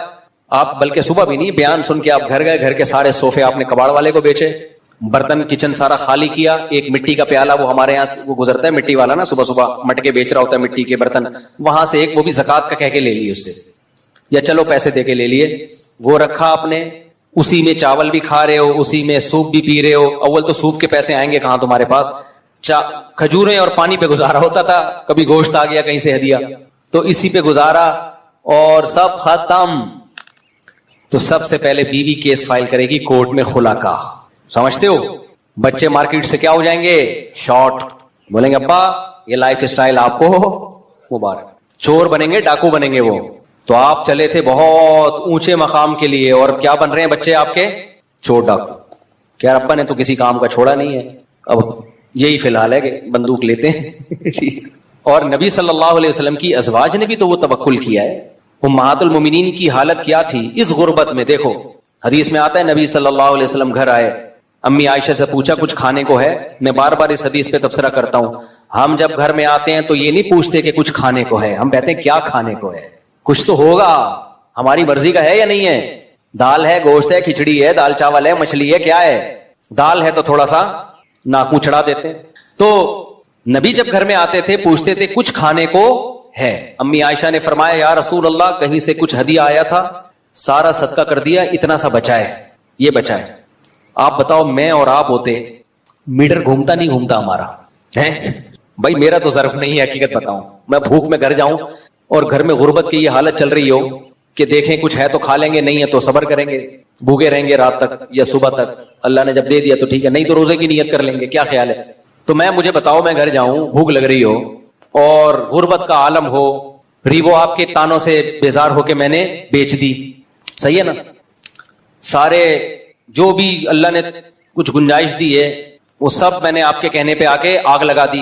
آپ بلکہ صبح بھی نہیں, بیان سن کے آپ گھر گئے, گھر کے سارے صوفے آپ نے کباڑ والے کو بیچے, برتن کچن سارا خالی کیا, ایک مٹی کا پیالہ, وہ ہمارے یہاں وہ گزرتا ہے مٹی والا نا, صبح صبح مٹکے بیچ رہا ہوتا ہے مٹی کے برتن, وہاں سے ایک وہ بھی زکات کا کہہ کے لے لیے اس سے, یا چلو پیسے دے کے لے لیے, وہ رکھا آپ نے, اسی میں چاول بھی کھا رہے ہو, اسی میں سوپ بھی پی رہے ہو. اول تو سوپ کے پیسے آئیں گے کہاں تمہارے پاس, کھجوریں اور پانی پہ گزارا ہوتا تھا, کبھی گوشت آ گیا کہیں سے ہدیہ, تو اسی پہ گزارا اور سب ختم. تو سب سے پہلے بیوی کیس فائل کرے گی کورٹ میں خلا کا, سمجھتے ہو. بچے مارکیٹ سے کیا ہو جائیں گے, شارٹ, بولیں گے ابا یہ لائف اسٹائل آپ کو مبارک. چور بنیں گے, ڈاکو بنیں گے وہ. تو آپ چلے تھے بہت اونچے مقام کے لیے, اور کیا بن رہے ہیں بچے آپ کے, چور ڈاکو. کیا ابا نے تو کسی کام کا چھوڑا نہیں ہے, اب یہی فی الحال ہے کہ بندوق لیتے ہیں. اور نبی صلی اللہ علیہ وسلم کی ازواج نے بھی تو وہ توکل کیا ہے. امہات المومنین کی حالت کیا تھی اس غربت میں. دیکھو حدیث میں آتا ہے نبی صلی اللہ علیہ وسلم گھر آئے, امی عائشہ سے پوچھا کچھ کھانے کو ہے. میں بار بار اس حدیث پہ تبصرہ کرتا ہوں, ہم جب گھر میں آتے ہیں تو یہ نہیں پوچھتے کہ کچھ کھانے کو ہے, ہم کہتے ہیں کیا کھانے کو ہے, کچھ تو ہوگا, ہماری مرضی کا ہے یا نہیں ہے. دال ہے, گوشت ہے, کھچڑی ہے, دال چاول ہے, مچھلی ہے, کیا ہے. دال ہے تو تھوڑا سا ناکوں چڑھا دیتے. تو نبی جب گھر میں آتے تھے پوچھتے تھے کچھ کھانے کو ہے. امی عائشہ نے فرمایا یا رسول اللہ کہیں سے کچھ ہدیہ آیا تھا, سارا صدقہ کر دیا, اتنا سا بچا ہے, یہ بچا ہے. آپ بتاؤ میں اور آپ ہوتے, میٹر گھومتا نہیں گھومتا ہمارا ہے بھائی. میرا تو ظرف نہیں ہے, حقیقت بتاؤں, میں بھوک میں گھر جاؤں اور گھر میں غربت کی یہ حالت چل رہی ہو کہ دیکھیں کچھ ہے تو کھا لیں گے, نہیں ہے تو صبر کریں گے, بھوکے رہیں گے رات تک یا صبح تک, اللہ نے جب دے دیا تو ٹھیک ہے, نہیں تو روزے کی نیت کر لیں گے. کیا خیال ہے. تو مجھے بتاؤ, میں گھر جاؤں, بھوک لگ رہی ہو اور غربت کا عالم ہو, ریبو آپ کے تانوں سے بیزار ہو کے میں نے بیچ دی, صحیح ہے نا. سارے جو بھی اللہ نے کچھ گنجائش دی ہے وہ سب میں نے آپ کے کہنے پہ آ کے آگ لگا دی.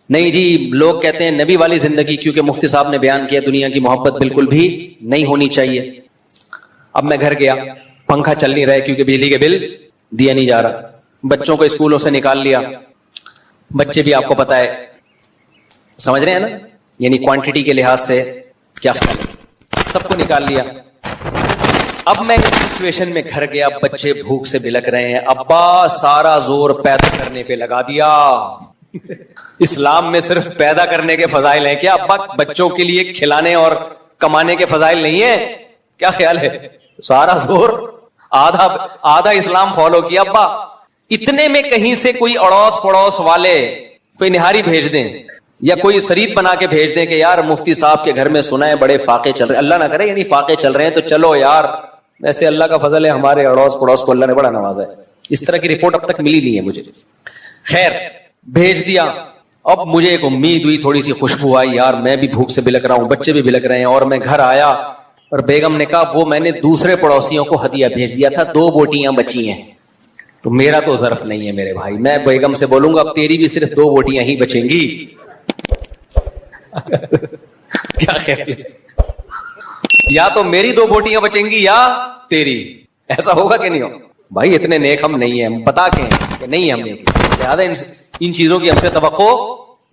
نہیں جی, لوگ کہتے ہیں نبی والی زندگی, کیونکہ مفتی صاحب نے بیان کیا دنیا کی محبت بالکل بھی نہیں ہونی چاہیے. اب میں گھر گیا, پنکھا چل نہیں رہا ہے کیونکہ بجلی کے بل دیا نہیں جا رہا, بچوں کو اسکولوں سے نکال لیا, بچے بھی آپ کو پتا ہے سمجھ رہے ہیں نا, یعنی کوانٹٹی کے لحاظ سے کیا خیال ہے, سب کو نکال لیا. اب میں اس سچویشن میں گھر گیا, بچے بھوک سے بلک رہے ہیں, ابا سارا زور پیدا کرنے پہ لگا دیا. اسلام میں صرف پیدا کرنے کے فضائل ہیں کیا ابا, بچوں کے لیے کھلانے اور کمانے کے فضائل نہیں ہیں, کیا خیال ہے. سارا زور آدھا اسلام فالو کیا ابا. اتنے میں کہیں سے کوئی اڑوس پڑوس والے کوئی نہاری بھیج دیں یا کوئی سرید بنا کے بھیج دیں کہ یار مفتی صاحب کے گھر میں سنا ہے بڑے فاقے چل رہے, اللہ نہ کرے یعنی فاقے چل رہے ہیں, تو چلو یار, ویسے اللہ کا فضل ہے ہمارے اڑوس پڑوس کو اللہ نے بڑا نوازا ہے. اس طرح کی رپورٹ اب تک ملی نہیں ہے مجھے. خیر بھیج دیا. اب مجھے ایک امید ہوئی, تھوڑی سی خوشبو آئی, یار میں بھی بھوک سے بلک رہا ہوں, بچے بھی بلک رہے ہیں. اور میں گھر آیا اور بیگم نے کہا وہ میں نے دوسرے پڑوسیوں کو ہدیہ بھیج دیا تھا, 2 بوٹیاں بچی ہیں. تو میرا تو ظرف نہیں ہے میرے بھائی, میں بیگم سے بولوں گا اب تیری بھی صرف 2 بوٹیاں ہی بچیں گی. کیا خیال ہے, یا تو میری 2 بوٹیاں بچیں گی یا تیری, ایسا ہوگا کہ نہیں ہو بھائی. اتنے نیک ہم نہیں ہیں, ہم بتا کے ہیں کہ نہیں ہم نیک, زیادہ ان چیزوں کی ہم سے توقع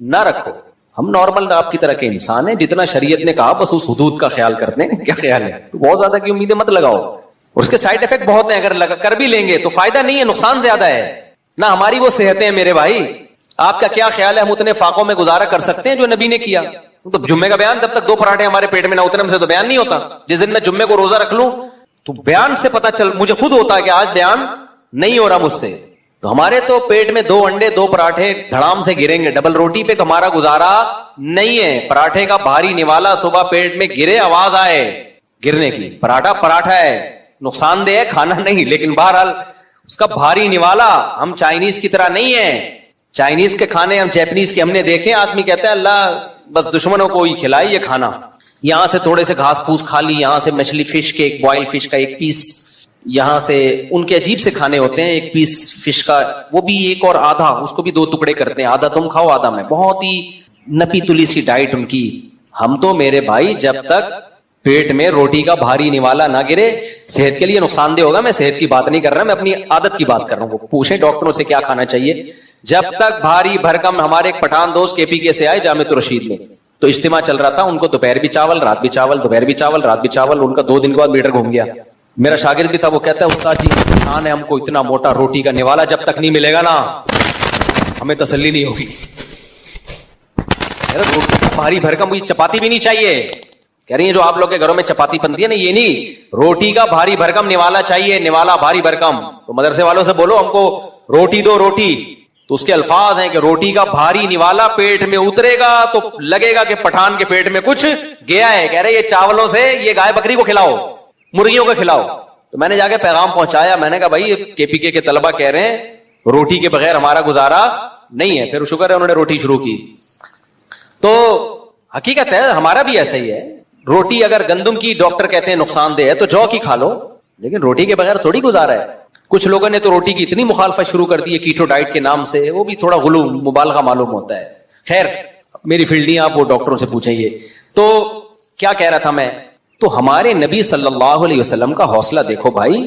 نہ رکھو. ہم نارمل آپ کی طرح کے انسان ہیں, جتنا شریعت نے کہا بس اس حدود کا خیال کرتے ہیں. کیا خیال ہے, تو بہت زیادہ کی امیدیں مت لگاؤ, اس کے سائڈ افیکٹ بہت ہیں, اگر لگا کر بھی لیں گے تو فائدہ نہیں ہے, نقصان زیادہ ہے نہ. ہماری وہ صحتیں ہیں میرے بھائی. آپ کا کیا خیال ہے, ہم اتنے فاقوں میں گزارا کر سکتے ہیں جو نبی نے کیا؟ تو جمعے کا بیان جب تک 2 پراٹھے ہمارے پیٹ میں نہ اتنے ہم سے تو بیان نہیں ہوتا. جس دن میں جمعے کو روزہ رکھ لوں تو بیان سے پتا چل, مجھے خود ہوتا ہے کہ آج بیان نہیں ہو رہا مجھ سے. تو ہمارے تو پیٹ میں 2 انڈے 2 پراٹھے دھڑام سے گریں گے, ڈبل روٹی پہ ہمارا گزارا نہیں ہے. پراٹھے کا بھاری نوالا صبح پیٹ میں گرے, آواز آئے گرنے کی, پراٹھا ہے, نقصان دہ ہے, کھانا نہیں, لیکن بہرحال اس کا بھاری نوالا. ہم چائنیز کی طرح نہیں ہیں, چائنیز کے کھانے ہم جیپنیز کے ہم نے دیکھے, آدمی کہتا ہے اللہ بس دشمنوں کو ہی کھلائی یہ کھانا. یہاں سے تھوڑے سے گھاس پھوس کھا لی, یہاں سے مچھلی فش کے ایک بوائل فش کا 1 پیس, یہاں سے ان کے عجیب سے کھانے ہوتے ہیں, 1 پیس فش کا وہ بھی 1 اور آدھا, اس کو بھی 2 ٹکڑے کرتے ہیں, آدھا تم کھاؤ آدھا میں. بہت ہی نپی تلی سی ڈائٹ ان کی. ہم تو میرے بھائی جب تک پیٹ میں روٹی کا بھاری نوالا نہ گرے, صحت کے لیے نقصان دہ ہوگا, میں صحت کی بات نہیں کر رہا, میں اپنی عادت کی بات کر رہا ہوں. پوچھیں ڈاکٹروں سے کیا کھانا چاہیے. جب تک بھاری بھرکم, ہمارے ایک پٹھان دوست KPK سے آئے جامعۃ الرشید میں, تو اجتماع چل رہا تھا, ان کو دوپہر بھی چاول, رات بھی چاول, دوپہر بھی چاول, رات بھی چاول. ان کا 2 دن کے بعد میٹر گھوم گیا. میرا شاگرد بھی تھا, وہ کہتا ہے استاد جی امتحان ہے, ہم کو اتنا موٹا روٹی کا نوالا جب تک نہیں ملے گا نا ہمیں تسلی نہیں ہوگی. روٹی کا بھاری بھرکم, مجھے چپاتی بھی نہیں چاہیے. کہہ رہی ہیں جو آپ لوگ کے گھروں میں چپاتی بنتی ہے نا, یہ نہیں, روٹی کا بھاری بھرکم نوالا چاہیے, نوالا بھاری بھرکم. تو مدرسے والوں سے بولو ہم کو روٹی دو روٹی. تو اس کے الفاظ ہیں کہ روٹی کا بھاری نوالا پیٹ میں اترے گا تو لگے گا کہ پٹھان کے پیٹ میں کچھ گیا ہے. کہہ رہے یہ چاولوں سے یہ گائے بکری کو کھلاؤ, مرغیوں کو کھلاؤ. تو میں نے جا کے پیغام پہنچایا, میں نے کہا بھائی کے پی کے طلبہ کہہ رہے ہیں روٹی کے بغیر ہمارا گزارا نہیں ہے. پھر شکر ہے انہوں نے روٹی شروع کی. تو حقیقت ہے ہمارا بھی ایسا ہی ہے. روٹی اگر گندم کی ڈاکٹر کہتے ہیں نقصان دہ ہے تو جو کی کھا لو, لیکن روٹی کے بغیر تھوڑی گزارا ہے. کچھ لوگوں نے تو روٹی کی اتنی مخالفت شروع کر دی ہے کیٹو ڈائٹ کے نام سے, وہ بھی تھوڑا غلو مبالغہ معلوم ہوتا ہے. خیر میری فیلڈ نہیں, آپ وہ ڈاکٹروں سے پوچھیں. یہ تو کیا کہہ رہا تھا میں, تو ہمارے نبی صلی اللہ علیہ وسلم کا حوصلہ دیکھو بھائی,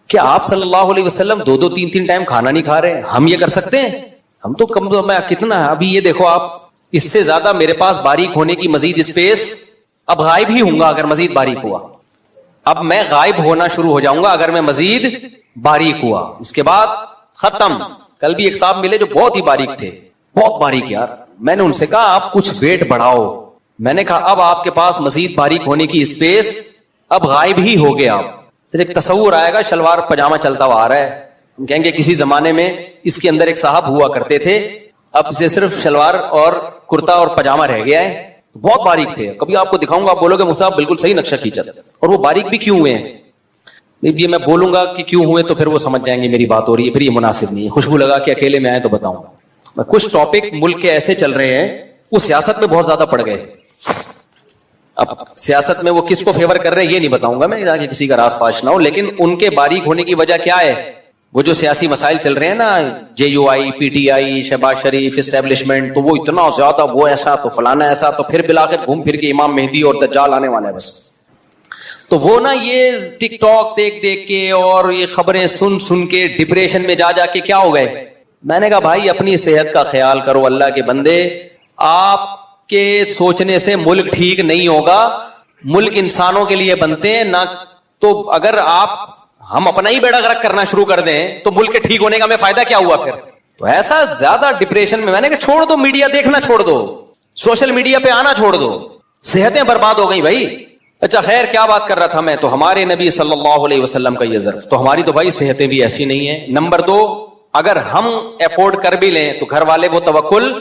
کہ آپ صلی اللہ علیہ وسلم 2-2 3-3 ٹائم کھانا نہیں کھا رہے. ہم یہ کر سکتے ہیں؟ ہم تو کم میں کتنا ہے ابھی. یہ دیکھو آپ, اس سے زیادہ میرے پاس باریک ہونے کی مزید اسپیس, اب غائب ہی ہوں گا اگر مزید باریک ہوا. اب میں غائب ہونا شروع ہو جاؤں گا اگر میں مزید باریک ہوا. اس کے بعد ختم. کل بھی ایک صاحب ملے جو بہت ہی باریک تھے, بہت باریک یار. میں نے ان سے کہا آپ کچھ ویٹ بڑھاؤ. میں نے کہا اب آپ کے پاس مزید باریک ہونے کی اسپیس, اب غائب ہی ہو گیا. صرف ایک تصور آئے گا شلوار پجامہ چلتا ہوا آ رہا ہے, ہم کہیں گے کسی زمانے میں اس کے اندر ایک صاحب ہوا کرتے تھے, اب سے صرف شلوار اور کرتا اور پجامہ رہ گیا ہے. بہت باریک تھے, کبھی آپ کو دکھاؤں گا آپ بولو گے مصعب بالکل صحیح نقشہ کھینچا. اور وہ باریک بھی کیوں ہوئے ہیں, یہ میں بولوں گا کہ کیوں ہوئے تو پھر وہ سمجھ جائیں گے میری بات ہو رہی ہے, پھر یہ مناسب نہیں ہے. خوشبو لگا کہ اکیلے میں آئے تو بتاؤں گا. کچھ ٹاپک ملک کے ایسے چل رہے ہیں وہ سیاست میں بہت زیادہ پڑ گئے. اب سیاست میں وہ کس کو فیور کر رہے ہیں یہ نہیں بتاؤں گا میں تاکہ کسی کا راز فاش نہ ہو, لیکن ان کے باریک ہونے کی وجہ کیا ہے؟ وہ جو سیاسی مسائل چل رہے ہیں نا, JUI, PTI, شہباز شریف, اسٹیبلشمنٹ, تو وہ اتنا زیادہ, وہ ایسا تو فلانا ایسا, تو پھر بالآخر گھوم پھر کے امام مہدی اور دجال آنے والا ہے بس. تو وہ نا یہ ٹک ٹاک دیکھ دیکھ کے اور یہ خبریں سن سن کے ڈپریشن میں جا جا کے کیا ہو گئے. میں نے کہا بھائی اپنی صحت کا خیال کرو, اللہ کے بندے. آپ کے سوچنے سے ملک ٹھیک نہیں ہوگا. ملک انسانوں کے لیے بنتے ہیں نہ, تو اگر ہم اپنا ہی بیڑا غرق کرنا شروع کر دیں تو ملک کے ٹھیک ہونے کا ہمیں فائدہ کیا ہوا پھر؟ تو ایسا زیادہ ڈپریشن میں نے کہا چھوڑ دو, میڈیا دیکھنا چھوڑ دو, سوشل میڈیا پہ آنا چھوڑ دو, صحتیں برباد ہو گئی بھائی. اچھا خیر کیا بات کر رہا تھا میں, تو ہمارے نبی صلی اللہ علیہ وسلم کا یہ ظرف, تو ہماری تو بھائی صحتیں بھی ایسی نہیں ہیں. نمبر 2, اگر ہم افورڈ کر بھی لیں تو گھر والے وہ توکل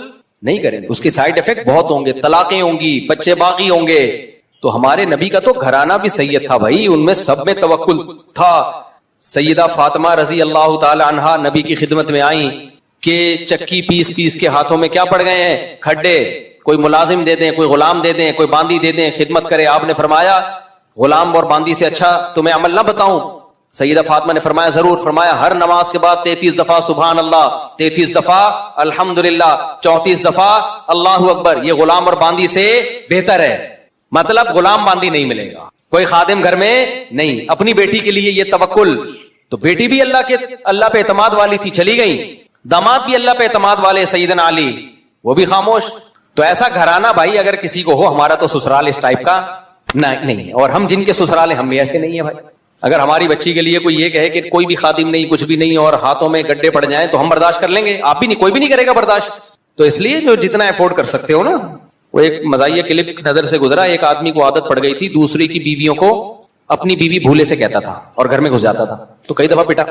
نہیں کریں, اس کے سائیڈ افیکٹ بہت ہوں گے, طلاقیں ہوں گی, بچے باقی ہوں گے. تو ہمارے نبی کا تو گھرانہ بھی سید تھا بھائی, ان میں سب میں توکل تھا. سیدہ فاطمہ رضی اللہ تعالی عنہا نبی کی خدمت میں آئیں کہ چکی پیس پیس کے ہاتھوں میں کیا پڑ گئے ہیں, کھڈے. کوئی ملازم دے دیں, کوئی غلام دے دیں, کوئی باندی دے دیں, خدمت کرے. آپ نے فرمایا غلام اور باندی سے اچھا تمہیں عمل نہ بتاؤں؟ سیدہ فاطمہ نے فرمایا ضرور. فرمایا ہر نماز کے بعد 33 دفعہ سبحان اللہ, 33 دفعہ الحمدللہ, 34 دفعہ اللہ اکبر. یہ غلام اور باندی سے بہتر ہے. مطلب غلام باندی نہیں ملے گا, کوئی خادم گھر میں نہیں. اپنی بیٹی کے لیے یہ توکل, تو بیٹی بھی اللہ پہ اعتماد والی تھی, چلی گئی. داماد بھی اللہ پہ اعتماد والے, سیدنا علی, وہ بھی خاموش. تو ایسا گھرانہ بھائی اگر کسی کو ہو, ہمارا تو سسرال اس ٹائپ کا نہیں ہے, اور ہم جن کے سسرال ہیں ہم بھی ایسے نہیں ہیں بھائی. اگر ہماری بچی کے لیے کوئی یہ کہے کہ کوئی بھی خادم نہیں, کچھ بھی نہیں, اور ہاتھوں میں گڈھے پڑ جائیں تو ہم برداشت کر لیں گے. آپ بھی نہیں, کوئی بھی نہیں کرے گا برداشت. تو اس لیے جو جتنا افورڈ کر سکتے ہو نا. وہ ایک مزاحیہ کلپ نظر سے گزرا, ایک آدمی کو عادت پڑ گئی تھی دوسری کی بیویوں کو اپنی بیوی بھولے سے کہتا تھا اور گھر میں گھس جاتا تھا, تو کئی دفعہ پٹا.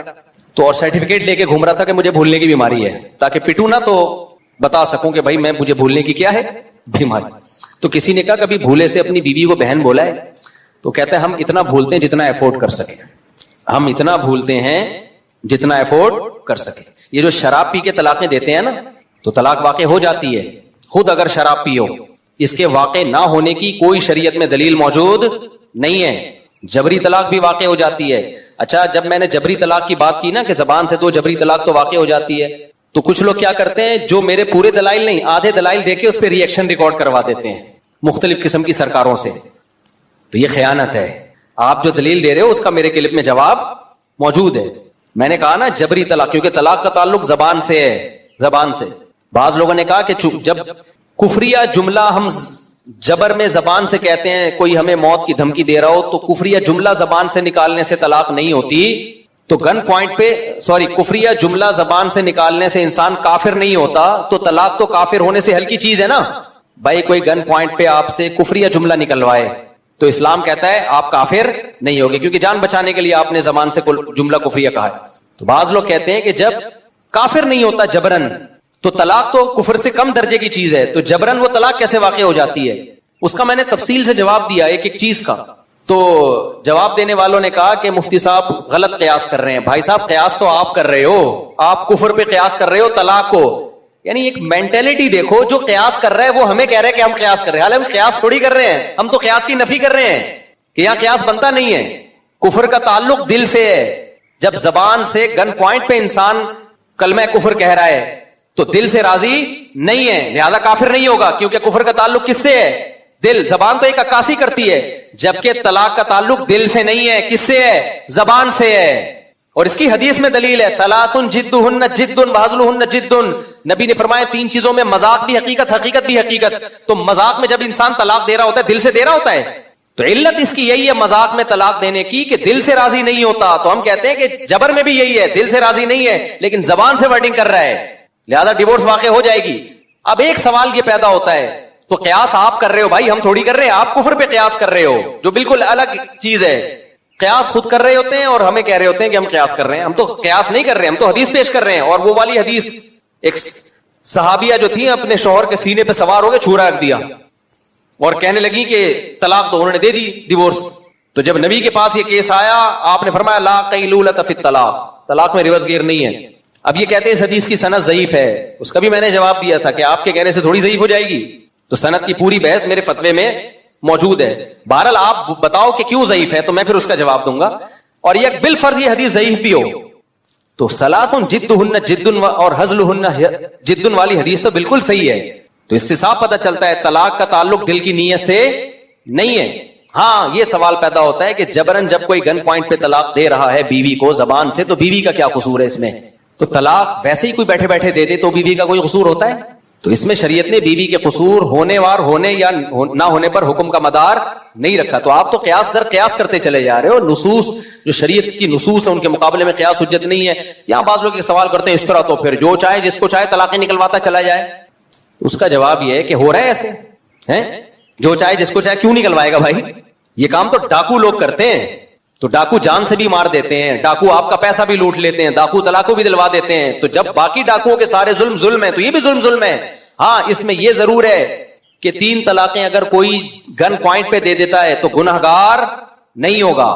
تو اور سرٹیفکیٹ لے کے گھوم رہا تھا کہ مجھے بھولنے کی بیماری ہے, تاکہ پٹوں نہ تو بتا سکوں کہ بھائی میں مجھے بھولنے کی کیا ہے بیماری. تو کسی نے کہا کبھی بھولے سے اپنی بیوی کو بہن بولا ہے؟ تو کہتا ہے ہم اتنا بھولتے ہیں جتنا افورڈ کر سکیں, ہم اتنا بھولتے ہیں جتنا افورڈ کر سکیں. یہ جو شراب پی کے طلاقیں دیتے ہیں نا, تو طلاق واقع ہو جاتی ہے. خود اگر شراب پیو, اس کے واقع نہ ہونے کی کوئی شریعت میں دلیل موجود نہیں ہے. جبری طلاق بھی واقع ہو جاتی ہے. اچھا جب میں نے جبری طلاق کی بات کی نا کہ زبان سے 2 جبری طلاق تو واقع ہو جاتی ہے, تو کچھ لوگ کیا کرتے ہیں, جو میرے پورے دلائل نہیں آدھے دلائل دے کے اس پہ ری ایکشن ریکارڈ کروا دیتے ہیں مختلف قسم کی سرکاروں سے. تو یہ خیانت ہے. آپ جو دلیل دے رہے ہو اس کا میرے کلپ میں جواب موجود ہے. میں نے کہا نا جبری طلاق, کیونکہ طلاق کا تعلق زبان سے ہے, زبان سے. بعض لوگوں نے کہا کہ جب کفریہ جملہ ہم جبر میں زبان سے کہتے ہیں کوئی ہمیں موت کی دھمکی دے رہا ہو تو کفریہ جملہ زبان سے نکالنے سے طلاق نہیں ہوتی. تو گن پوائنٹ پہ کفریہ جملہ زبان سے نکالنے سے انسان کافر نہیں ہوتا, تو طلاق تو کافر ہونے سے ہلکی چیز ہے نا. بھائی کوئی گن پوائنٹ پہ آپ سے کفریہ جملہ نکلوائے تو اسلام کہتا ہے آپ کافر نہیں ہوگے, کیونکہ جان بچانے کے لیے آپ نے زبان سے جملہ کفریہ کہا ہے. تو بعض لوگ کہتے ہیں کہ جب کافر نہیں ہوتا جبرن تو طلاق تو کفر سے کم درجے کی چیز ہے, تو جبرن وہ طلاق کیسے واقع ہو جاتی ہے؟ اس کا میں نے تفصیل سے جواب دیا ایک ایک چیز کا. تو جواب دینے والوں نے کہا کہ مفتی صاحب غلط قیاس کر رہے ہیں. بھائی صاحب قیاس تو آپ کر رہے ہو, آپ کفر پہ قیاس کر رہے ہو طلاق کو. یعنی ایک مینٹلٹی دیکھو, جو قیاس کر رہا ہے وہ ہمیں کہہ رہا ہے کہ ہم قیاس کر رہے ہیں, حالانکہ ہم قیاس تھوڑی کر رہے ہیں, ہم تو قیاس کی نفی کر رہے ہیں کہ یہاں قیاس بنتا نہیں ہے. کفر کا تعلق دل سے ہے. جب زبان سے گن پوائنٹ پہ انسان کلمہ کفر کہہ رہا ہے تو دل سے راضی نہیں ہے, لہذا کافر نہیں ہوگا, کیونکہ کفر کا تعلق کس سے ہے؟ دل. زبان تو ایک عکاسی کرتی ہے, جبکہ طلاق کا تعلق دل سے نہیں ہے. کس سے ہے؟ زبان سے ہے. اور اس کی حدیث میں دلیل ہے, ثلاث جدہن جد وہزلہن جد. نبی نے فرمایا تین چیزوں میں مذاق بھی حقیقت, حقیقت بھی حقیقت. تو مذاق میں جب انسان طلاق دے رہا ہوتا ہے دل سے دے رہا ہوتا ہے, تو علت اس کی یہی ہے مذاق میں طلاق دینے کی کہ دل سے راضی نہیں ہوتا. تو ہم کہتے ہیں کہ جبر میں بھی یہی ہے, دل سے راضی نہیں ہے لیکن زبان سے ورڈنگ کر رہا ہے, لہذا ڈیورس واقع ہو جائے گی. اب ایک سوال یہ پیدا ہوتا ہے, تو قیاس آپ کر رہے ہو بھائی, ہم تھوڑی کر رہے ہیں. آپ کفر پہ قیاس کر رہے ہو جو بالکل الگ چیز ہے. قیاس خود کر رہے ہوتے ہیں اور ہمیں کہہ رہے ہوتے ہیں کہ ہم قیاس کر رہے ہیں. ہم تو قیاس نہیں کر رہے, ہم تو حدیث پیش کر رہے ہیں. اور وہ والی حدیث, ایک صحابیہ جو تھی اپنے شوہر کے سینے پہ سوار ہو کے چھورا رکھ دیا اور کہنے لگی کہ طلاق تو انہوں نے دے دی, ڈیورس. تو جب نبی کے پاس یہ کیس آیا آپ نے فرمایا لا قیلولۃ فی الطلاق, طلاق میں ریورس گیئر نہیں ہے. اب یہ کہتے ہیں اس حدیث کی سند ضعیف ہے. اس کا بھی میں نے جواب دیا تھا کہ آپ کے کہنے سے تھوڑی ضعیف ہو جائے گی. تو سند کی پوری بحث میرے فتوے میں موجود ہے. بہرحال آپ بتاؤ کہ کیوں ضعیف ہے, تو میں پھر اس کا جواب دوں گا. اور یہ بالفرض یہ حدیث ضعیف بھی ہو تو ثلاث جدہن جد اور ہزلہن جد والی حدیث تو بالکل صحیح ہے. تو اس سے صاف پتہ چلتا ہے طلاق کا تعلق دل کی نیت سے نہیں ہے. ہاں یہ سوال پیدا ہوتا ہے کہ جبرن جب کوئی گن پوائنٹ پہ طلاق دے رہا ہے بیوی کو زبان سے, تو بیوی کا کیا قصور ہے اس میں؟ تو طلاق ویسے ہی کوئی بیٹھے بیٹھے دے دے تو بیوی کا کوئی قصور ہوتا ہے؟ تو اس میں شریعت نے بیوی کے قصور ہونے وار ہونے یا نہ ہونے پر حکم کا مدار نہیں رکھا. تو آپ تو قیاس در قیاس کرتے چلے جا رہے ہو. نصوص جو شریعت کی نصوص ہے ان کے مقابلے میں قیاس حجت نہیں ہے. یہاں بعض لوگ یہ سوال کرتے ہیں اس طرح, تو پھر جو چاہے جس کو چاہے طلاقیں نکلواتا چلا جائے. اس کا جواب یہ ہے کہ ہو رہا ہے ایسے ہیں, جو چاہے جس کو چاہے کیوں نکلوائے گا بھائی؟ یہ کام تو ڈاکو لوگ کرتے ہیں. تو ڈاکو جان سے بھی مار دیتے ہیں, ڈاکو آپ کا پیسہ بھی لوٹ لیتے ہیں, ڈاکو طلاقوں بھی دلوا دیتے ہیں. تو جب باقی ڈاکوؤں کے سارے ظلم ہے تو یہ بھی ظلم ہے. ہاں اس میں یہ ضرور ہے کہ 3 طلاقیں اگر کوئی گن پوائنٹ پہ دے دیتا ہے تو گنہگار نہیں ہوگا.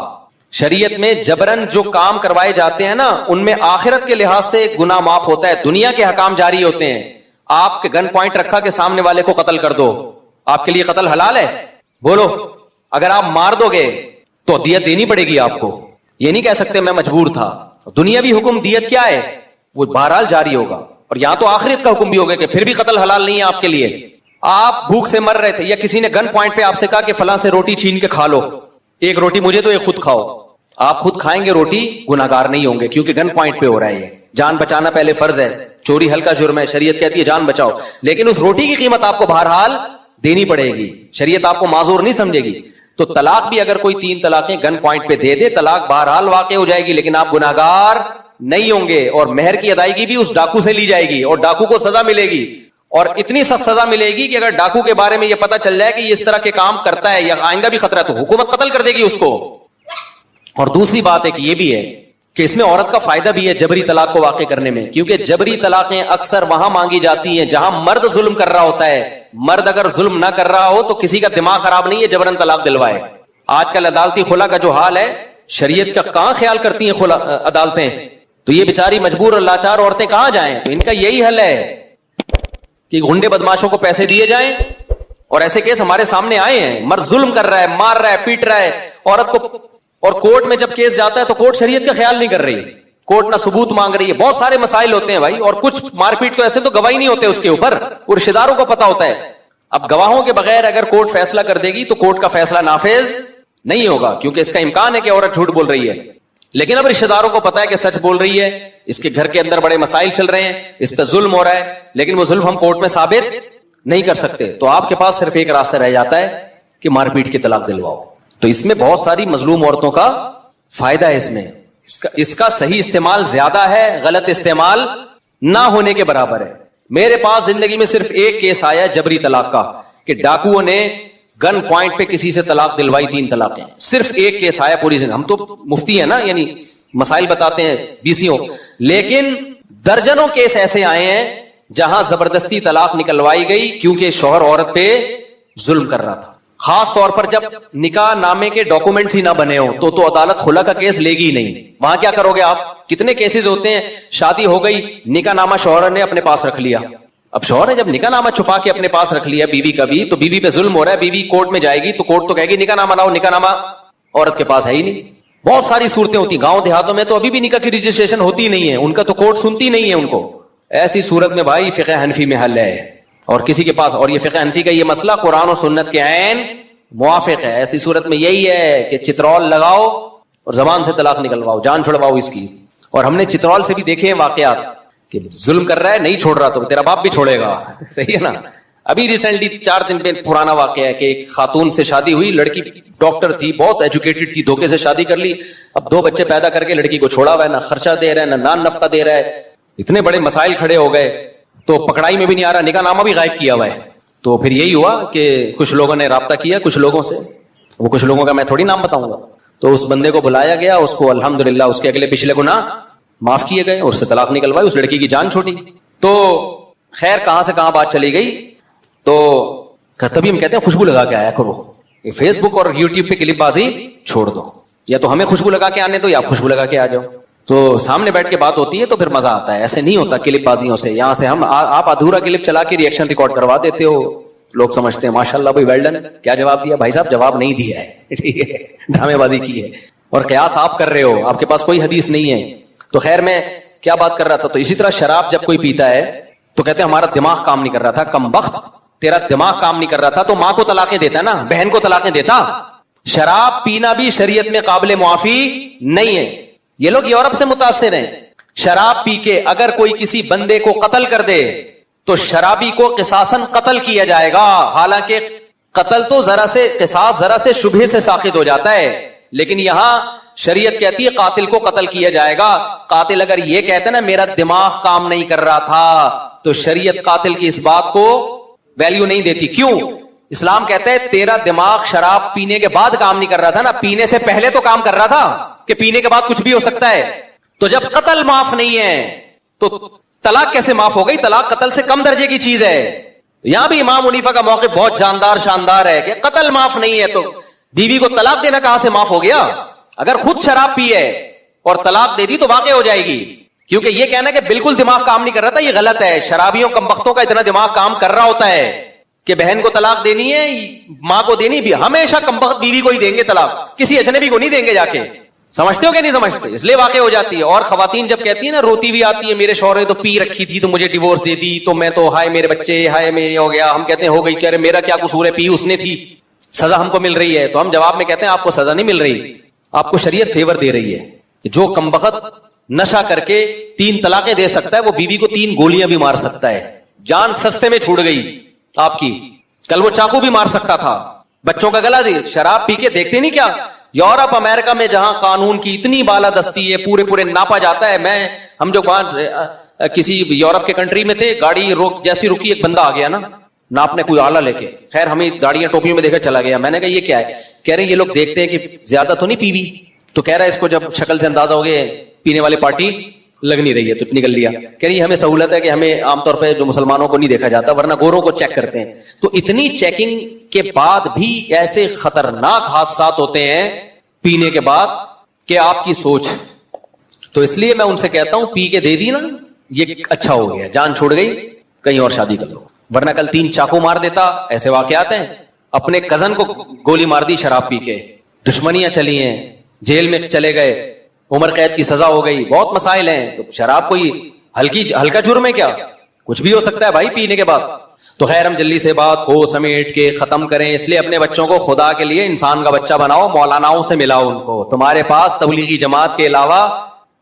شریعت میں جبرن جو کام کروائے جاتے ہیں نا ان میں آخرت کے لحاظ سے گناہ معاف ہوتا ہے, دنیا کے حکام جاری ہوتے ہیں. آپ کے گن پوائنٹ رکھا کہ سامنے والے کو قتل کر دو, آپ کے لیے قتل حلال ہے؟ بولو. اگر آپ مار دو گے تو دیت دینی پڑے گی آپ کو. یہ نہیں کہہ سکتے میں مجبور تھا. دنیاوی حکم دیت کیا ہے وہ بہرحال جاری ہوگا. اور یہاں تو آخرت کا حکم بھی ہوگا کہ پھر بھی قتل حلال نہیں ہے آپ کے لیے. آپ بھوک سے مر رہے تھے یا کسی نے گن پوائنٹ پہ آپ سے کہا کہ فلاں سے روٹی چھین کے کھا لو, ایک روٹی مجھے تو ایک خود کھاؤ. آپ خود کھائیں گے روٹی, گناہگار نہیں ہوں گے کیونکہ گن پوائنٹ پہ ہو رہا ہے. یہ جان بچانا پہلے فرض ہے, چوری ہلکا جرم ہے, شریعت کہتی ہے جان بچاؤ, لیکن اس روٹی کی قیمت آپ کو بہرحال دینی پڑے گی. شریعت آپ کو معذور نہیں سمجھے گی. تو طلاق بھی اگر کوئی 3 طلاقیں گن پوائنٹ پہ دے دے, طلاق بہرحال واقع ہو جائے گی, لیکن آپ گناہگار نہیں ہوں گے. اور مہر کی ادائیگی بھی اس ڈاکو سے لی جائے گی اور ڈاکو کو سزا ملے گی, اور اتنی سخت سزا ملے گی کہ اگر ڈاکو کے بارے میں یہ پتا چل جائے کہ یہ اس طرح کے کام کرتا ہے یا آئندہ بھی خطرہ, تو حکومت قتل کر دے گی اس کو. اور دوسری بات ہے کہ یہ بھی ہے کہ اس میں عورت کا فائدہ بھی ہے جبری طلاق کو واقع کرنے میں, کیونکہ جبری طلاقیں اکثر وہاں مانگی جاتی ہیں جہاں مرد ظلم کر رہا ہوتا ہے. مرد اگر ظلم نہ کر رہا ہو تو کسی کا دماغ خراب نہیں ہے جبرن طلاق دلوائے. آج کل عدالتی خلا کا جو حال ہے, شریعت کا کہاں خیال کرتی ہیں عدالتیں, تو یہ بیچاری مجبور اور لاچار عورتیں کہاں جائیں؟ تو ان کا یہی حل ہے کہ گنڈے بدماشوں کو پیسے دیے جائیں. اور ایسے کیس ہمارے سامنے آئے ہیں, مرد ظلم کر رہا ہے, مار رہا ہے, پیٹ رہا ہے عورت کو, اور کورٹ میں جب کیس جاتا ہے تو کورٹ شریعت کا خیال نہیں کر رہی, کورٹ نہ ثبوت مانگ رہی ہے. بہت سارے مسائل ہوتے ہیں بھائی, اور کچھ مار پیٹ تو ایسے تو گواہی نہیں ہوتے اس کے اوپر, وہ رشتہ داروں کو پتا ہوتا ہے. اب گواہوں کے بغیر اگر کورٹ فیصلہ کر دے گی تو کورٹ کا فیصلہ نافذ نہیں ہوگا, کیونکہ اس کا امکان ہے کہ عورت جھوٹ بول رہی ہے. لیکن اب رشتہ داروں کو پتا ہے کہ سچ بول رہی ہے, اس کے گھر کے اندر بڑے مسائل چل رہے ہیں, اس پہ ظلم ہو رہا ہے, لیکن وہ ظلم ہم کورٹ میں ثابت نہیں کر سکتے تو آپ کے پاس صرف ایک راستہ رہ جاتا ہے کہ مار پیٹ کے طلاق دلواؤ. تو اس میں بہت ساری مظلوم عورتوں کا فائدہ ہے. اس میں اس کا صحیح استعمال زیادہ ہے, غلط استعمال نہ ہونے کے برابر ہے. میرے پاس زندگی میں صرف ایک کیس آیا جبری طلاق کا کہ ڈاکوؤں نے گن پوائنٹ پہ کسی سے طلاق دلوائی, 3 طلاقیں. صرف ایک کیس آیا پوری زندگی. ہم تو مفتی ہیں نا, یعنی مسائل بتاتے ہیں BCO, لیکن درجنوں کیس ایسے آئے ہیں جہاں زبردستی طلاق نکلوائی گئی کیونکہ شوہر عورت پہ ظلم کر رہا تھا. خاص طور پر جب نکاح نامے کے ڈاکومنٹس ہی نہ بنے ہو تو عدالت خلا کا کیس لے گی نہیں. وہاں کیا کرو گے آپ؟ کتنے کیسز ہوتے ہیں, شادی ہو گئی, نکاح نامہ شوہر نے اپنے پاس رکھ لیا. اب شوہر نے جب نکاح نامہ چھپا کے اپنے پاس رکھ لیا بیوی کا بھی, تو بیوی پہ ظلم ہو رہا ہے. بیوی کورٹ میں جائے گی تو کورٹ تو کہے گی نکاح نامہ لاؤ, نکاح نامہ عورت کے پاس ہے ہی نہیں. بہت ساری صورتیں ہوتی ہیں. گاؤں دیہاتوں میں تو ابھی بھی نکاح کی رجسٹریشن ہوتی نہیں ہے, ان کا تو کورٹ سنتی نہیں ہے ان کو. ایسی صورت میں بھائی فقہ حنفی میں حل ہے, اور کسی کے پاس, اور یہ فقہ حنفی کا یہ مسئلہ قرآن و سنت کے عین موافق ہے. ایسی صورت میں یہی ہے کہ چترول لگاؤ اور زبان سے طلاق نکلواؤ, جان چھڑواؤ اس کی. اور ہم نے چترول سے بھی دیکھے ہیں واقعات کہ ظلم کر رہا ہے, نہیں چھوڑ رہا تو تیرا باپ بھی چھوڑے گا. صحیح ہے نا. ابھی ریسنٹلی 4 دن پہ پرانا واقعہ ہے کہ ایک خاتون سے شادی ہوئی, لڑکی ڈاکٹر تھی, بہت ایجوکیٹڈ تھی, دھوکے سے شادی کر لی. اب 2 بچے پیدا کر کے لڑکی کو چھوڑا ہوا ہے, نہ خرچہ دے رہا ہے, نہ نان نفقہ دے رہا ہے. اتنے بڑے مسائل کھڑے ہو گئے تو پکڑائی میں بھی نہیں آ رہا, نکاح نامہ بھی غائب کیا ہوا ہے. تو پھر یہی ہوا کہ کچھ لوگوں نے رابطہ کیا کچھ لوگوں سے, وہ کچھ لوگوں کا میں تھوڑی نام بتاؤں گا. تو اس بندے کو بلایا گیا, اس کو الحمدللہ اس کے اگلے پچھلے گناہ معاف کیے گئے اور اس سے طلاق نکلوائی, اس لڑکی کی جان چھوٹی. تو خیر کہاں سے کہاں بات چلی گئی. تو تبھی ہم کہتے ہیں خوشبو لگا کے آیا کرو, فیس بک اور یوٹیوب پہ کلپ بازی چھوڑ دو, یا تو ہمیں خوشبو لگا کے آنے دو یا آپ خوشبو لگا کے آ جاؤ. تو سامنے بیٹھ کے بات ہوتی ہے تو پھر مزہ آتا ہے. ایسے نہیں ہوتا کلپ بازیوں سے. یہاں سے ہم آپ ادھورا کلپ چلا کے ریئیکشن ریکارڈ کروا دیتے ہو, لوگ سمجھتے ہیں ماشاءاللہ بھائی ویل ڈن. کیا جواب دیا بھائی صاحب؟ جواب نہیں دیا ہے, ٹھیک ہے, ڈرامے بازی کی ہے اور قیاس آپ کر رہے ہو, آپ کے پاس کوئی حدیث نہیں ہے. تو خیر میں کیا بات کر رہا تھا. تو اسی طرح شراب جب کوئی پیتا ہے تو کہتے ہیں ہمارا دماغ کام نہیں کر رہا تھا. کم بخت, تیرا دماغ کام نہیں کر رہا تھا تو ماں کو طلاقیں دیتا نا, بہن کو طلاقیں دیتا. شراب پینا بھی شریعت میں قابل معافی نہیں ہے. یہ لوگ یورپ سے متاثر ہیں. شراب پی کے اگر کوئی کسی بندے کو قتل کر دے تو شرابی کو قصاصاً قتل کیا جائے گا. حالانکہ قتل تو ذرا سے, قصاص ذرا سے شبہے سے ساقط ہو جاتا ہے, لیکن یہاں شریعت کہتی ہے قاتل کو قتل کیا جائے گا. قاتل اگر یہ کہتا ہے نا میرا دماغ کام نہیں کر رہا تھا, تو شریعت قاتل کی اس بات کو ویلیو نہیں دیتی. کیوں؟ اسلام کہتا ہے تیرا دماغ شراب پینے کے بعد کام نہیں کر رہا تھا نا, پینے سے پہلے تو کام کر رہا تھا کہ پینے کے بعد کچھ بھی ہو سکتا ہے. تو جب قتل معاف نہیں ہے تو طلاق کیسے معاف ہو گئی؟ طلاق قتل سے کم درجے کی چیز ہے. یہاں بھی امام حنیفہ کا موقف بہت جاندار شاندار ہے کہ قتل معاف نہیں ہے تو بیوی کو طلاق دینا کہاں سے معاف ہو گیا؟ اگر خود شراب پی ہے اور طلاق دے دی تو واقع ہو جائے گی. کیونکہ یہ کہنا کہ بالکل دماغ کام نہیں کر رہا تھا یہ غلط ہے. شرابیوں کمبختوں کا اتنا دماغ کام کر رہا ہوتا ہے کہ بہن کو طلاق دینی ہے, ماں کو دینی بھی, ہمیشہ کمبخت بیوی کو ہی دیں گے طلاق, کسی اجنبی کو نہیں دیں گے جا کے. سمجھتے ہو کہ نہیں سمجھتے؟ اس لیے واقع ہو جاتی ہے. اور خواتین جب کہتی ہیں نا, روتی بھی آتی ہے میرے شوہر نے تو پی رکھی تھی تو مجھے ڈیورس دے دی, تو میں تو ہائے میرے بچے, ہائے میں ہو گیا. ہم کہتے ہیں ہو گئی, کہہ رہے میرا کیا قصور ہے, پی اس نے تھی, سزا ہم کو مل رہی ہے. تو ہم جواب میں کہتے ہیں آپ کو سزا نہیں مل رہی, آپ کو شریعت فیور دے رہی ہے. جو کمبخت نشہ کر کے 3 طلاقیں دے سکتا ہے وہ بیوی کو 3 گولیاں بھی مار سکتا ہے. جان سستے میں چھوٹ گئی آپ کی. کل وہ چاقو بھی مار سکتا تھا, بچوں کا گلا دی. شراب پی کے دیکھتے نہیں کیا یورپ امریکہ میں جہاں قانون کی اتنی بالادستی ہے, پورے ناپا جاتا ہے. ہم جو کسی یورپ کے کنٹری میں تھے, گاڑی جیسی رکی ایک بندہ آ گیا نا ناپنے, کوئی آلہ لے کے. خیر ہمیں گاڑیاں ٹوپیوں میں دیکھا چلا گیا. میں نے کہا یہ کیا ہے؟ کہہ رہے یہ لوگ دیکھتے ہیں کہ زیادہ تو نہیں پیوی. تو کہہ رہا ہے اس کو جب شکل سے اندازہ ہو گیا پینے والی پارٹی لگ نہیں رہی ہے تو نکل لیا. کہہ رہی ہمیں سہولت ہے کہ ہمیں عام طور پہ جو مسلمانوں کو نہیں دیکھا جاتا, ورنہ گوروں کو چیک کرتے ہیں. تو اتنی چیکنگ کے بعد بھی ایسے خطرناک حادثات ہوتے ہیں پینے کے بعد کہ آپ کی سوچ. تو اس لیے میں ان سے کہتا ہوں پی کے دے دی نا یہ اچھا ہو گیا, جان چھوڑ گئی, کہیں اور شادی کر لو. ورنہ کل 3 چاقو مار دیتا. ایسے واقعات ہیں. اپنے کزن کو گولی مار دی شراب پی کے, دشمنیاں چلی ہیں, جیل میں چلے گئے, عمر قید کی سزا ہو گئی. بہت مسائل ہیں. تو شراب کوئی ہلکا جرم ہے کیا؟ کچھ بھی ہو سکتا ہے بھائی پینے کے بعد. تو خیر ہم جلدی سے بات کو سمیٹ کے ختم کریں. اس لیے اپنے بچوں کو خدا کے لیے انسان کا بچہ بناؤ, مولاناؤں سے ملاؤ ان کو. تمہارے پاس تبلیغی جماعت کے علاوہ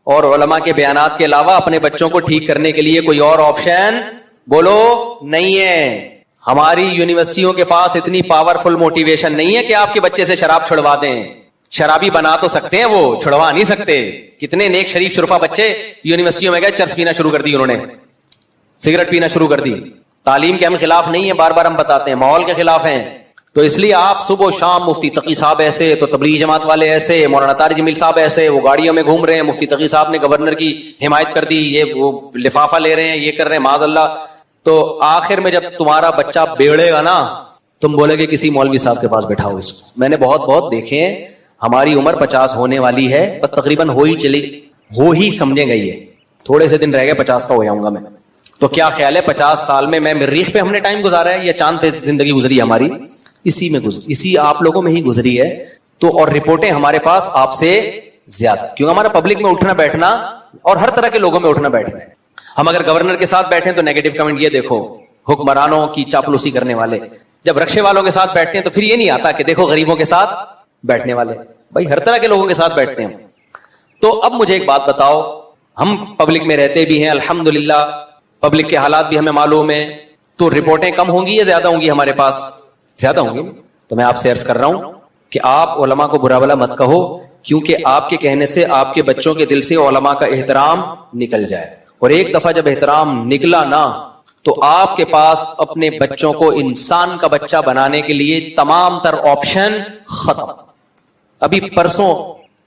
اور علماء کے بیانات کے علاوہ اپنے بچوں کو ٹھیک کرنے کے لیے کوئی اور آپشن بولو نہیں ہے. ہماری یونیورسٹیوں کے پاس اتنی پاورفل موٹیویشن نہیں ہے کہ آپ کے بچے سے شراب چھڑوا دیں. شرابی بنا تو سکتے ہیں, وہ چھڑوا نہیں سکتے. کتنے نیک شریف شرفا بچے یونیورسٹیوں میں گئے, چرس پینا شروع کر دی انہوں نے, سگریٹ پینا شروع کر دی. تعلیم کے ہم خلاف نہیں ہیں, بار بار ہم بتاتے ہیں, ماحول کے خلاف ہیں. تو اس لیے آپ صبح و شام مفتی تقی صاحب ایسے, تو تبلیغ جماعت والے ایسے, مولانا طارق جمیل صاحب ایسے, وہ گاڑیوں میں گھوم رہے ہیں, مفتی تقی صاحب نے گورنر کی حمایت کر دی, یہ وہ لفافہ لے رہے ہیں, یہ کر رہے ہیں, معاذ اللہ. تو آخر میں جب تمہارا بچہ بیڑے گا نا, تم بولے کہ کسی مولوی صاحب کے پاس بٹھاؤ اس کو. میں نے بہت دیکھے ہیں. ہماری عمر 50 ہونے والی ہے, پر تقریباً ہو ہی سمجھیں گئی ہے. تھوڑے سے دن رہ گئے 50 کا ہو جاؤں گا میں. تو کیا خیال ہے 50 سال میں مریخ پہ ہم نے ٹائم گزارا ہے یا چاند پہ زندگی گزری ہماری؟ اسی آپ لوگوں میں ہی گزری ہے. تو اور رپورٹیں ہمارے پاس آپ سے زیادہ, کیونکہ ہمارا پبلک میں اٹھنا بیٹھنا اور ہر طرح کے لوگوں میں اٹھنا بیٹھنا ہے. ہم اگر گورنر کے ساتھ بیٹھیں تو نیگیٹو کمنٹ یہ دیکھو حکمرانوں کی چاپلوسی کرنے والے. جب رکشے والوں کے ساتھ بیٹھتے ہیں تو پھر یہ نہیں آتا کہ دیکھو غریبوں کے ساتھ بیٹھنے والے. بھائی ہر طرح کے لوگوں کے ساتھ بیٹھتے ہیں. تو اب مجھے ایک بات بتاؤ, ہم پبلک میں رہتے بھی ہیں الحمدللہ, پبلک کے حالات بھی ہمیں معلوم ہیں, تو رپورٹیں کم ہوں گی یا زیادہ ہوں گی ہمارے پاس؟ زیادہ ہوں گی. تو میں آپ سے عرض کر رہا ہوں کہ آپ علماء کو برا بلا مت کہو, کیونکہ آپ کے کہنے سے آپ کے بچوں کے دل سے علماء کا احترام نکل جائے. اور ایک دفعہ جب احترام نکلا نا, تو آپ کے پاس اپنے بچوں کو انسان کا بچہ بنانے کے لیے تمام تر آپشن ختم. ابھی پرسوں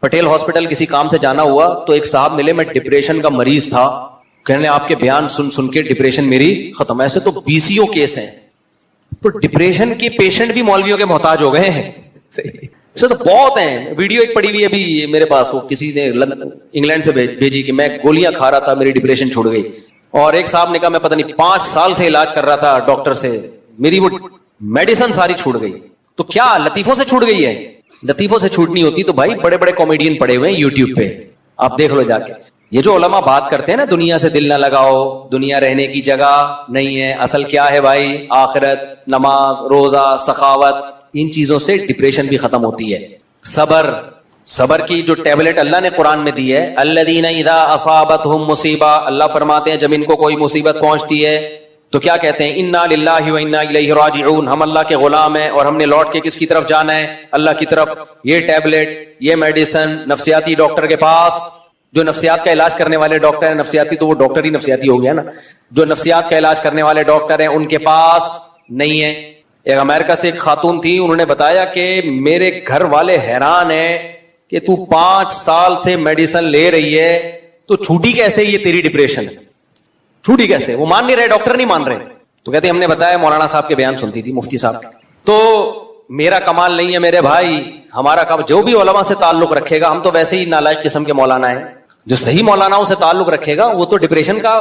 پٹیل ہاسپٹل کسی کام سے جانا ہوا, تو ایک صاحب ملے, میں ڈپریشن کا مریض تھا, کہنے آپ کے بیان سن کے ڈپریشن میری ختم. ایسے تو 20 کیس ہیں. تو ڈپریشن کے پیشنٹ بھی مولویوں کے محتاج ہو گئے ہیں. تو بہت ہیں. ویڈیو ایک پڑی ہوئی ابھی میرے پاس, وہ کسی نے انگلینڈ سے بھیجی کہ میں گولیاں کھا رہا تھا, میری ڈپریشن چھوڑ گئی. اور ایک صاحب نے کہا میں پتہ نہیں 5 سال سے علاج کر رہا تھا ڈاکٹر سے, میری وہ میڈیسن ساری چھوٹ گئی. تو کیا لطیفوں سے چھوٹ گئی ہے؟ لطیفوں سے چھوٹنی ہوتی تو بھائی بڑے بڑے کامیڈین پڑے ہوئے ہیں یوٹیوب پہ, آپ دیکھ لو جا کے. یہ جو علماء بات کرتے ہیں نا دنیا سے دل نہ لگاؤ, دنیا رہنے کی جگہ نہیں ہے, اصل کیا ہے بھائی؟ آخرت, نماز, روزہ, سخاوت. ان چیزوں سے ڈپریشن بھی ختم ہوتی ہے. صبر کی جو ٹیبلٹ اللہ نے قرآن میں دی ہے, الذین اذا اصابتہم مصیبہ, اللہ فرماتے ہیں جب ان کو کوئی مصیبت پہنچتی ہے تو کیا کہتے ہیں؟ انا للہ و انا الیہ راجعون, ہم اللہ کے غلام ہیں اور ہم نے لوٹ کے کس کی طرف جانا ہے؟ اللہ کی طرف. یہ ٹیبلٹ, یہ میڈیسن نفسیاتی ڈاکٹر کے پاس, جو نفسیات کا علاج کرنے والے ڈاکٹر ہیں, نفسیاتی تو وہ ڈاکٹر ہی نفسیاتی ہو گیا نا, جو نفسیات کا علاج کرنے والے ڈاکٹر ہیں ان کے پاس نہیں ہے. ایک امریکہ سے ایک خاتون تھی, انہوں نے بتایا کہ میرے گھر والے حیران ہیں کہ تو 5 سال سے میڈیسن لے رہی ہے تو چھوٹی کیسے یہ تیری ڈپریشن, چھوٹی کیسے؟ وہ مان نہیں رہے, ڈاکٹر نہیں مان رہے. تو کہتے ہیں ہم نے بتایا مولانا صاحب کے بیان سنتی تھی, مفتی صاحب کے. تو میرا کمال نہیں ہے میرے بھائی, ہمارا کام جو بھی علماء سے تعلق رکھے گا, ہم تو ویسے ہی نالائق قسم کے مولانا ہیں, جو صحیح مولاناؤں سے تعلق رکھے گا وہ تو ڈپریشن کا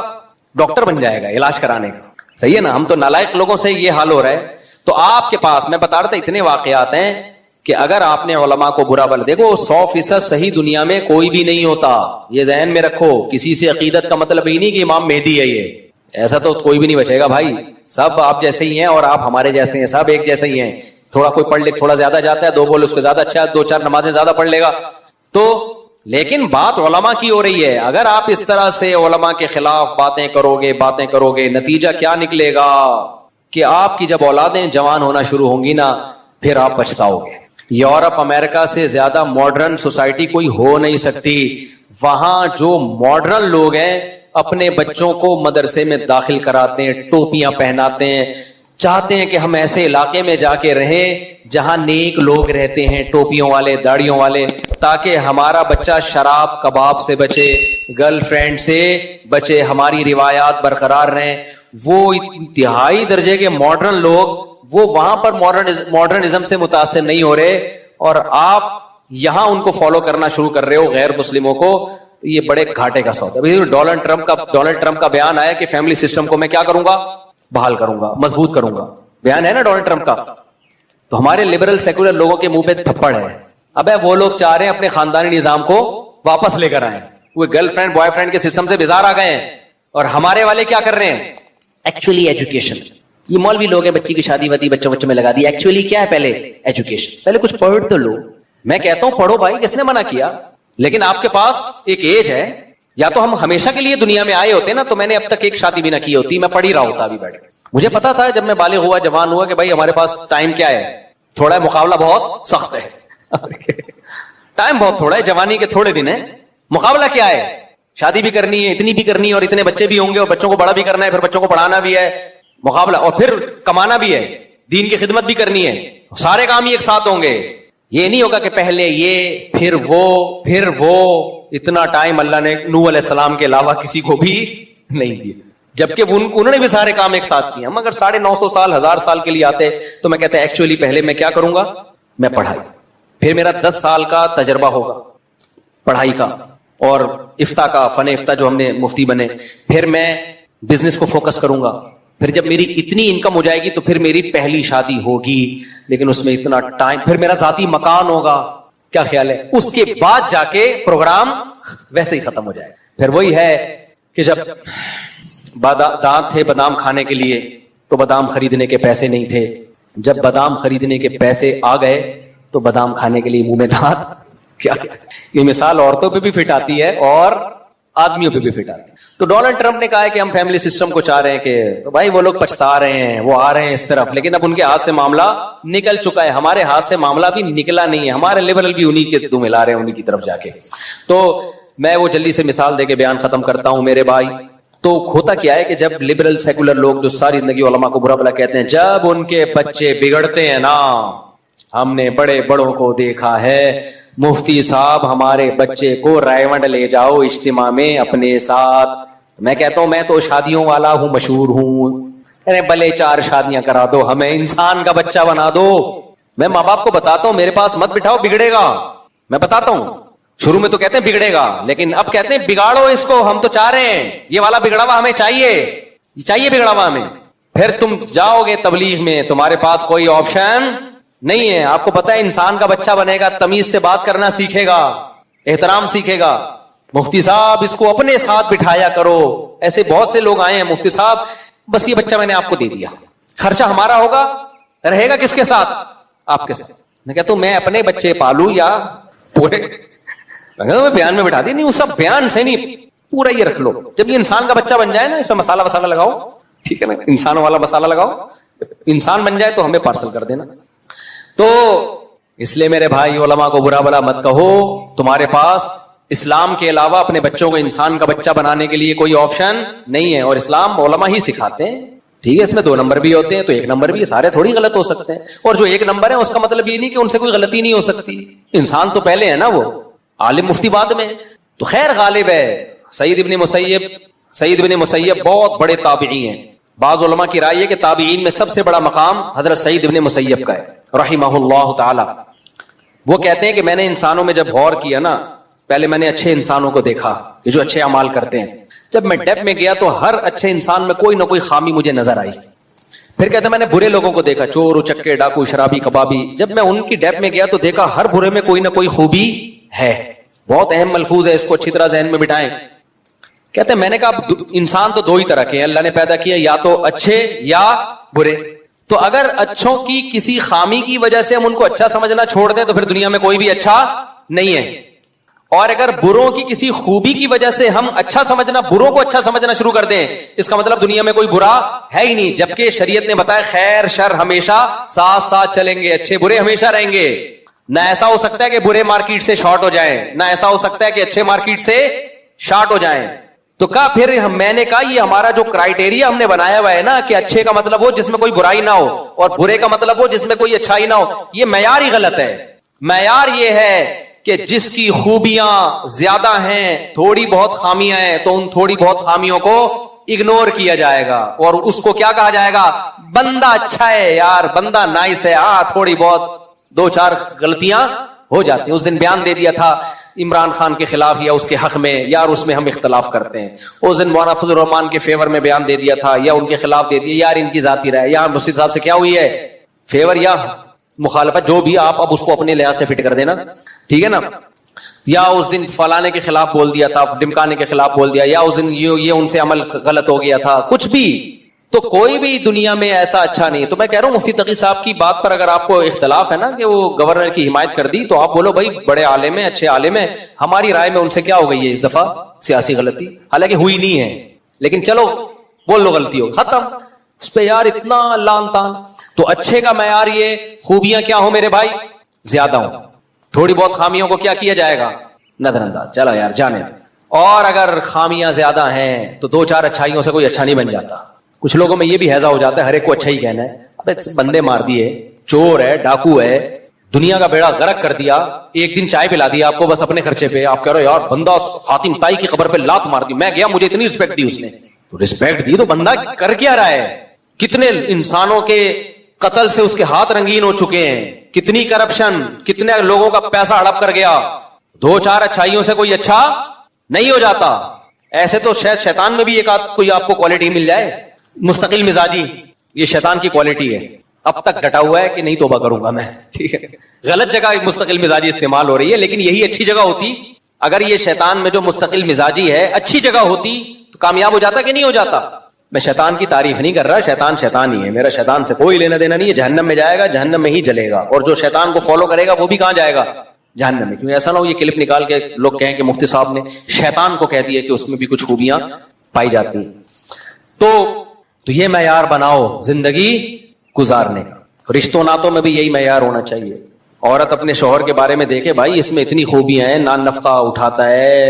ڈاکٹر بن جائے گا, علاج کرانے کا. صحیح ہے نا؟ ہم تو نالائق لوگوں سے یہ حال ہو رہا ہے. تو آپ کے پاس میں بتا رہا تھا اتنے واقعات ہیں کہ اگر آپ نے علماء کو برا بلا, دیکھو 100% صحیح دنیا میں کوئی بھی نہیں ہوتا, یہ ذہن میں رکھو. کسی سے عقیدت کا مطلب ہی نہیں کہ امام مہدی ہے, یہ ایسا تو کوئی بھی نہیں بچے گا بھائی. سب آپ جیسے ہی ہیں اور آپ ہمارے جیسے ہیں, سب ایک جیسے ہی ہیں. تھوڑا کوئی پڑھ لکھ تھوڑا زیادہ جاتا ہے, 2 بول اس کو زیادہ اچھا ہے, 2-4 نمازیں زیادہ پڑھ لے گا. تو لیکن بات علماء کی ہو رہی ہے. اگر آپ اس طرح سے علماء کے خلاف باتیں کرو گے, نتیجہ کیا نکلے گا کہ آپ کی جب اولادیں جوان ہونا شروع ہوں گی نا, پھر آپ پچھتاؤ گے. یورپ امریکہ سے زیادہ ماڈرن سوسائٹی کوئی ہو نہیں سکتی. وہاں جو ماڈرن لوگ ہیں اپنے بچوں کو مدرسے میں داخل کراتے ہیں, ٹوپیاں پہناتے ہیں, چاہتے ہیں کہ ہم ایسے علاقے میں جا کے رہیں جہاں نیک لوگ رہتے ہیں, ٹوپیوں والے, داڑھیوں والے, تاکہ ہمارا بچہ شراب کباب سے بچے, گرل فرینڈ سے بچے, ہماری روایات برقرار رہیں. وہ انتہائی درجے کے ماڈرن لوگ وہ وہاں پر ماڈرنزم سے متاثر نہیں ہو رہے, اور آپ یہاں ان کو فالو کرنا شروع کر رہے ہو غیر مسلموں کو. تو یہ بڑے گھاٹے کا سودا ہے. ڈونلڈ ٹرمپ کا بیان آیا کہ فیملی سسٹم کو میں کیا کروں گا؟ بحال کروں گا, مضبوط کروں گا. بیان ہے نا ڈونلڈ ٹرمپ کا. تو ہمارے لبرل سیکولر لوگوں کے منہ پہ تھپڑ ہے. اب وہ لوگ چاہ رہے ہیں اپنے خاندانی نظام کو واپس لے کر آئیں. وہ گرل فرینڈ بوائے فرینڈ کے سسٹم سے بیزار آ گئے ہیں, اور ہمارے والے کیا کر رہے ہیں؟ Actually education. یہ مولوی لوگ ہیں, بچی کی شادی وادی بچوں میں لگا دی. ایکچولی کیا ہے؟ پہلے ایجوکیشن, پہلے کچھ پڑھ تو لو. میں کہتا ہوں پڑھو بھائی, کس نے منع کیا؟ لیکن آپ کے پاس ایک ایج ہے, یا تو ہم ہمیشہ کے لیے دنیا میں آئے ہوتے نا, تو میں نے اب تک ایک شادی بھی نہ کی ہوتی, میں پڑھ ہی رہا ہوتا ابھی بیٹھ کے. مجھے پتا تھا جب میں بالغ ہوا, جوان ہوا, کہ بھائی ہمارے پاس ٹائم کیا ہے, تھوڑا ہے, مقابلہ بہت سخت ہے. ٹائم بہت تھوڑا ہے, جوانی کے تھوڑے دن ہیں, مقابلہ کیا ہے, شادی بھی کرنی ہے, اتنی بھی کرنی ہے, اور اتنے بچے بھی ہوں گے, اور بچوں کو بڑا بھی کرنا ہے, پھر بچوں کو پڑھانا بھی ہے, مقابلہ, اور پھر کمانا بھی ہے, دین کی خدمت بھی کرنی ہے, سارے کام ہی ایک ساتھ ہوں گے. یہ نہیں ہوگا کہ پہلے یہ پھر وہ. اتنا ٹائم اللہ نے نوح علیہ السلام کے علاوہ کسی کو بھی نہیں دیا, جبکہ انہوں نے بھی سارے کام ایک ساتھ کیے. ہم اگر 950 سال 1000 سال کے لیے آتے تو میں کہتا ایکچولی پہلے میں کیا کروں گا, میں پڑھائی, پھر میرا 10 سال کا تجربہ ہوگا پڑھائی کا اور افتاء کا, فن افتاء جو ہم نے مفتی بنے, پھر میں بزنس کو فوکس کروں گا, پھر جب میری اتنی انکم ہو جائے گی تو پھر میری پہلی شادی ہوگی, لیکن اس میں اتنا ٹائم, پھر میرا ذاتی مکان ہوگا. کیا خیال ہے, اس کے بعد جا کے پروگرام ویسے ہی ختم ہو جائے. پھر وہی ہے کہ جب دانت تھے بادام کھانے کے لیے تو بادام خریدنے کے پیسے نہیں تھے, جب بادام خریدنے کے پیسے آ گئے تو بادام کھانے کے لیے منہ میں دانت. کیا یہ مثال عورتوں پہ بھی فٹ آتی ہے اور آدمیوں پہ بھی فٹ آتی ہے. تو ڈونلڈ ٹرمپ نے کہا ہے کہ ہم فیملی سسٹم کو چاہ رہے ہیں, کہ تو بھائی وہ لوگ پچھتا رہے ہیں, وہ آ رہے ہیں اس طرف, لیکن اب ان کے ہاتھ سے معاملہ نکل چکا ہے. ہمارے ہاتھ سے معاملہ بھی نکلا نہیں ہے, ہمارے لیبرل بھی انہی کے دو ملا رہے ہیں, انہی کی طرف جا کے. تو میں وہ جلدی سے مثال دے کے بیان ختم کرتا ہوں میرے بھائی. تو ہوتا کیا ہے کہ جب لبرل سیکولر لوگ جو ساری زندگی علماء کو برا بلا کہتے ہیں, جب ان کے بچے بگڑتے ہیں نا, ہم نے بڑے بڑوں کو دیکھا ہے, مفتی صاحب ہمارے بچے کو رائے لے جاؤ اجتماع میں اپنے ساتھ. میں کہتا ہوں میں تو شادیوں والا ہوں, مشہور ہوں, ارے بھلے 4 شادیاں کرا دو, ہمیں انسان کا بچہ بنا دو. میں ماں باپ کو بتاتا ہوں میرے پاس مت بٹھاؤ, بگڑے گا. میں بتاتا ہوں, شروع میں تو کہتے ہیں بگڑے گا, لیکن اب کہتے ہیں بگاڑو اس کو, ہم تو چاہ رہے ہیں یہ والا بگڑا ہوا ہمیں چاہیے بگڑا ہوا ہمیں. پھر تم جاؤ گے تبلیغ میں, تمہارے پاس کوئی آپشن نہیں ہے. آپ کو پتا ہے انسان کا بچہ بنے گا, تمیز سے بات کرنا سیکھے گا, احترام سیکھے گا. مفتی صاحب اس کو اپنے ساتھ بٹھایا کرو. ایسے بہت سے لوگ آئے ہیں, مفتی صاحب بس یہ بچہ میں نے آپ کو دے دیا, خرچہ ہمارا ہوگا, رہے گا کس کے ساتھ, آپ کے ساتھ. میں کہتا ہوں میں اپنے بچے پالوں یا پورے, میں بیان میں بٹھا دی نہیں, وہ سب بیان سے نہیں, پورا یہ رکھ لو. جب یہ انسان کا بچہ بن جائے نا, اس میں مسالہ وسالہ لگاؤ, ٹھیک ہے نا, انسانوں والا مسالہ لگاؤ, انسان بن جائے تو ہمیں پارسل کر دینا. تو اس لیے میرے بھائی علماء کو برا بلا مت کہو, تمہارے پاس اسلام کے علاوہ اپنے بچوں کو انسان کا بچہ بنانے کے لیے کوئی آپشن نہیں ہے, اور اسلام علماء ہی سکھاتے ہیں. ٹھیک ہے, اس میں 2 نمبر بھی ہوتے ہیں تو 1 نمبر بھی, سارے تھوڑی غلط ہو سکتے ہیں. اور جو 1 نمبر ہے اس کا مطلب یہ نہیں کہ ان سے کوئی غلطی نہیں ہو سکتی. انسان تو پہلے ہے نا, وہ عالم مفتی بعد میں. تو خیر غالب ہے سعید ابن مسیب بہت بڑے تابعی ہیں. بعض علماء کی رائے ہے کہ تابعین میں سب سے بڑا مقام حضرت سعید ابن مسیب کا ہے رحمہ اللہ تعالی. وہ کہتے ہیں کہ میں نے انسانوں میں جب غور کیا نا, پہلے میں نے اچھے انسانوں کو دیکھا کہ جو اچھے اعمال کرتے ہیں. جب میں ڈیپ میں گیا تو ہر اچھے انسان میں کوئی نہ کوئی خامی مجھے نظر آئی. پھر کہتے ہیں میں نے برے لوگوں کو دیکھا, چور اچکے ڈاکو شرابی کبابی. جب میں ان کی ڈیپ میں گیا تو دیکھا ہر برے میں کوئی نہ کوئی خوبی ہے. بہت اہم ملفوظ ہے, اس کو اچھی طرح ذہن میں بٹھائیں. کہتے ہیں میں نے کہا انسان تو 2 ہی طرح کے ہیں, اللہ نے پیدا کیا, یا تو اچھے یا برے. تو اگر اچھوں کی کسی خامی کی وجہ سے ہم ان کو اچھا سمجھنا چھوڑ دیں تو پھر دنیا میں کوئی بھی اچھا نہیں ہے. اور اگر بروں کی کسی خوبی کی وجہ سے ہم اچھا سمجھنا, بروں کو اچھا سمجھنا شروع کر دیں, اس کا مطلب دنیا میں کوئی برا ہے ہی نہیں. جبکہ شریعت نے بتایا خیر شر ہمیشہ ساتھ ساتھ چلیں گے, اچھے برے ہمیشہ رہیں گے. نہ ایسا ہو سکتا ہے کہ برے مارکیٹ سے شارٹ ہو جائیں, نہ ایسا ہو سکتا ہے کہ اچھے مارکیٹ سے شارٹ ہو جائیں. تو کہا پھر میں نے کہا یہ ہمارا جو کرائیٹیریا ہم نے بنایا ہوا ہے نا, کہ اچھے کا مطلب ہو جس میں کوئی برائی نہ ہو, اور برے کا مطلب ہو جس میں کوئی اچھائی نہ ہو, یہ معیار ہی غلط ہے. معیار یہ ہے کہ جس کی خوبیاں زیادہ ہیں, تھوڑی بہت خامیاں ہیں, تو ان تھوڑی بہت خامیوں کو اگنور کیا جائے گا, اور اس کو کیا کہا جائے گا, بندہ اچھا ہے یار, بندہ نائس ہے, تھوڑی بہت 2-4 غلطیاں ہو جاتی ہیں. اس دن بیان دے دیا تھا عمران خان کے خلاف یا اس کے حق میں, یار اس میں ہم اختلاف کرتے ہیں. اس دن مولانا فضل الرحمان کے فیور میں بیان دے دیا تھا یا ان کے خلاف دے دیا, یار ان کی ذاتی رائے. یہاں مفتی صاحب سے کیا ہوئی ہے, فیور یا مخالفت, جو بھی آپ اب اس کو اپنے لحاظ سے فٹ کر دینا, ٹھیک ہے نا. یا اس دن فلانے کے خلاف بول دیا تھا, ڈمکانے کے خلاف بول دیا, یا اس دن یہ ان سے عمل غلط ہو گیا تھا, کچھ بھی. تو کوئی بھی دنیا میں ایسا اچھا نہیں. تو میں کہہ رہا ہوں مفتی تقی صاحب کی بات پر اگر آپ کو اختلاف ہے نا کہ وہ گورنر کی حمایت کر دی, تو آپ بولو بھائی بڑے عالم ہیں, اچھے عالم ہیں, ہماری رائے میں ان سے کیا ہو گئی ہے اس دفعہ سیاسی غلطی, حالانکہ ہوئی نہیں ہے, لیکن چلو بول لو غلطی ہو, ختم. اس پہ یار اتنا لان تان. تو اچھے کا معیار یہ خوبیاں کیا ہو میرے بھائی زیادہ ہوں, تھوڑی بہت خامیوں کو کیا کیا جائے گا نظر انداز, چلو یار جانے دو. اور اگر خامیاں زیادہ ہیں تو 2-4 اچھائیوں سے کوئی اچھا نہیں بن جاتا. کچھ لوگوں میں یہ بھی ہیضہ ہو جاتا ہے ہر ایک کو اچھا ہی کہنا ہے. ابے بندے مار دیے, چور ہے, ڈاکو ہے, دنیا کا بیڑا غرق کر دیا, ایک دن چائے پلا دیا آپ کو بس اپنے خرچے پہ, آپ کہہ رہے ہو یار بندہ حاتم طائی کی قبر پہ لات مار دی, میں گیا مجھے اتنی رسپیکٹ دی اس نے. تو رسپیکٹ دی تو بندہ کر کیا رہا ہے؟ کتنے انسانوں کے قتل سے اس کے ہاتھ رنگین ہو چکے ہیں, کتنی کرپشن, کتنے لوگوں کا پیسہ ہڑپ کر گیا. 2-4 اچھائیوں سے کوئی اچھا نہیں ہو جاتا. ایسے تو شاید شیطان میں بھی ایک آدھ کوئی آپ کو کوالٹی مل جائے, مستقل مزاجی, یہ شیطان کی کوالٹی ہے. اب تک ڈٹا ہوا ہے کہ نہیں توبہ کروں گا میں, ٹھیک ہے. غلط جگہ مستقل مزاجی استعمال ہو رہی ہے, لیکن یہی اچھی جگہ ہوتی. اگر یہ شیطان میں جو مستقل مزاجی ہے اچھی جگہ ہوتی تو کامیاب ہو جاتا کہ نہیں ہو جاتا. میں شیطان کی تعریف نہیں کر رہا, شیطان ہی ہے, میرا شیطان سے کوئی لینا دینا نہیں ہے. جہنم میں جائے گا, جہنم میں ہی جلے گا, اور جو شیطان کو فالو کرے گا وہ بھی کہاں جائے گا جہنم میں. کیونکہ ایسا نہ ہو یہ کلپ نکال کے لوگ کہیں کہ مفتی صاحب نے شیطان کو کہہ دیا کہ اس میں بھی کچھ خوبیاں پائی جاتی ہیں. تو یہ معیار بناؤ زندگی گزارنے کا. رشتوں ناتوں میں بھی یہی معیار ہونا چاہیے. عورت اپنے شوہر کے بارے میں دیکھے بھائی اس میں اتنی خوبیاں ہیں, نان نفقہ اٹھاتا ہے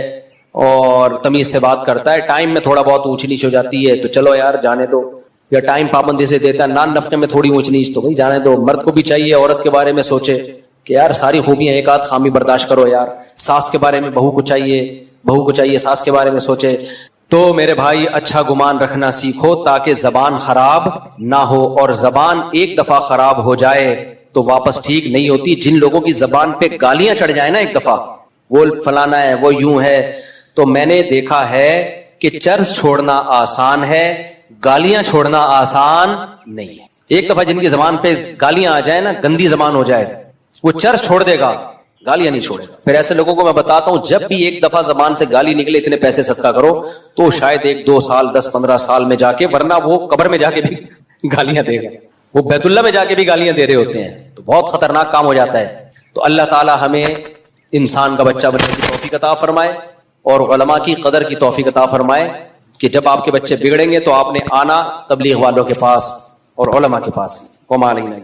اور تمیز سے بات کرتا ہے, ٹائم میں تھوڑا بہت اونچ نیچ ہو جاتی ہے تو چلو یار جانے دو, یا ٹائم پابندی سے دیتا ہے, نان نفقے میں تھوڑی اونچ نیچ تو بھائی جانے دو. مرد کو بھی چاہیے عورت کے بارے میں سوچے کہ یار ساری خوبیاں, ایک آدھ خامی برداشت کرو یار. ساس کے بارے میں بہو کو چاہیے ساس کے بارے میں سوچے. تو میرے بھائی اچھا گمان رکھنا سیکھو تاکہ زبان خراب نہ ہو, اور زبان ایک دفعہ خراب ہو جائے تو واپس ٹھیک نہیں ہوتی. جن لوگوں کی زبان پہ گالیاں چڑھ جائیں نا ایک دفعہ, وہ فلانا ہے, وہ یوں ہے, تو میں نے دیکھا ہے کہ چرس چھوڑنا آسان ہے, گالیاں چھوڑنا آسان نہیں ہے. ایک دفعہ جن کی زبان پہ گالیاں آ جائیں نا, گندی زبان ہو جائے, وہ چرس چھوڑ دے گا, گالیاں نہیں چھوڑے گا. پھر ایسے لوگوں کو میں بتاتا ہوں جب بھی ایک دفعہ زبان سے گالی نکلے اتنے پیسے صدقہ کرو تو شاید 1-2 سال 10-15 سال میں جا کے, ورنہ وہ قبر میں جا کے بھی گالیاں دے گا, وہ بیت اللہ میں جا کے بھی گالیاں دے رہے ہوتے ہیں. تو بہت خطرناک کام ہو جاتا ہے. تو اللہ تعالی ہمیں انسان کا بچہ بننے کی توفیق عطا فرمائے اور علماء کی قدر کی توفیق عطا فرمائے کہ جب آپ کے بچے بگڑیں گے تو آپ نے آنا تبلیغ والوں کے پاس اور علماء کے پاس. وما علینا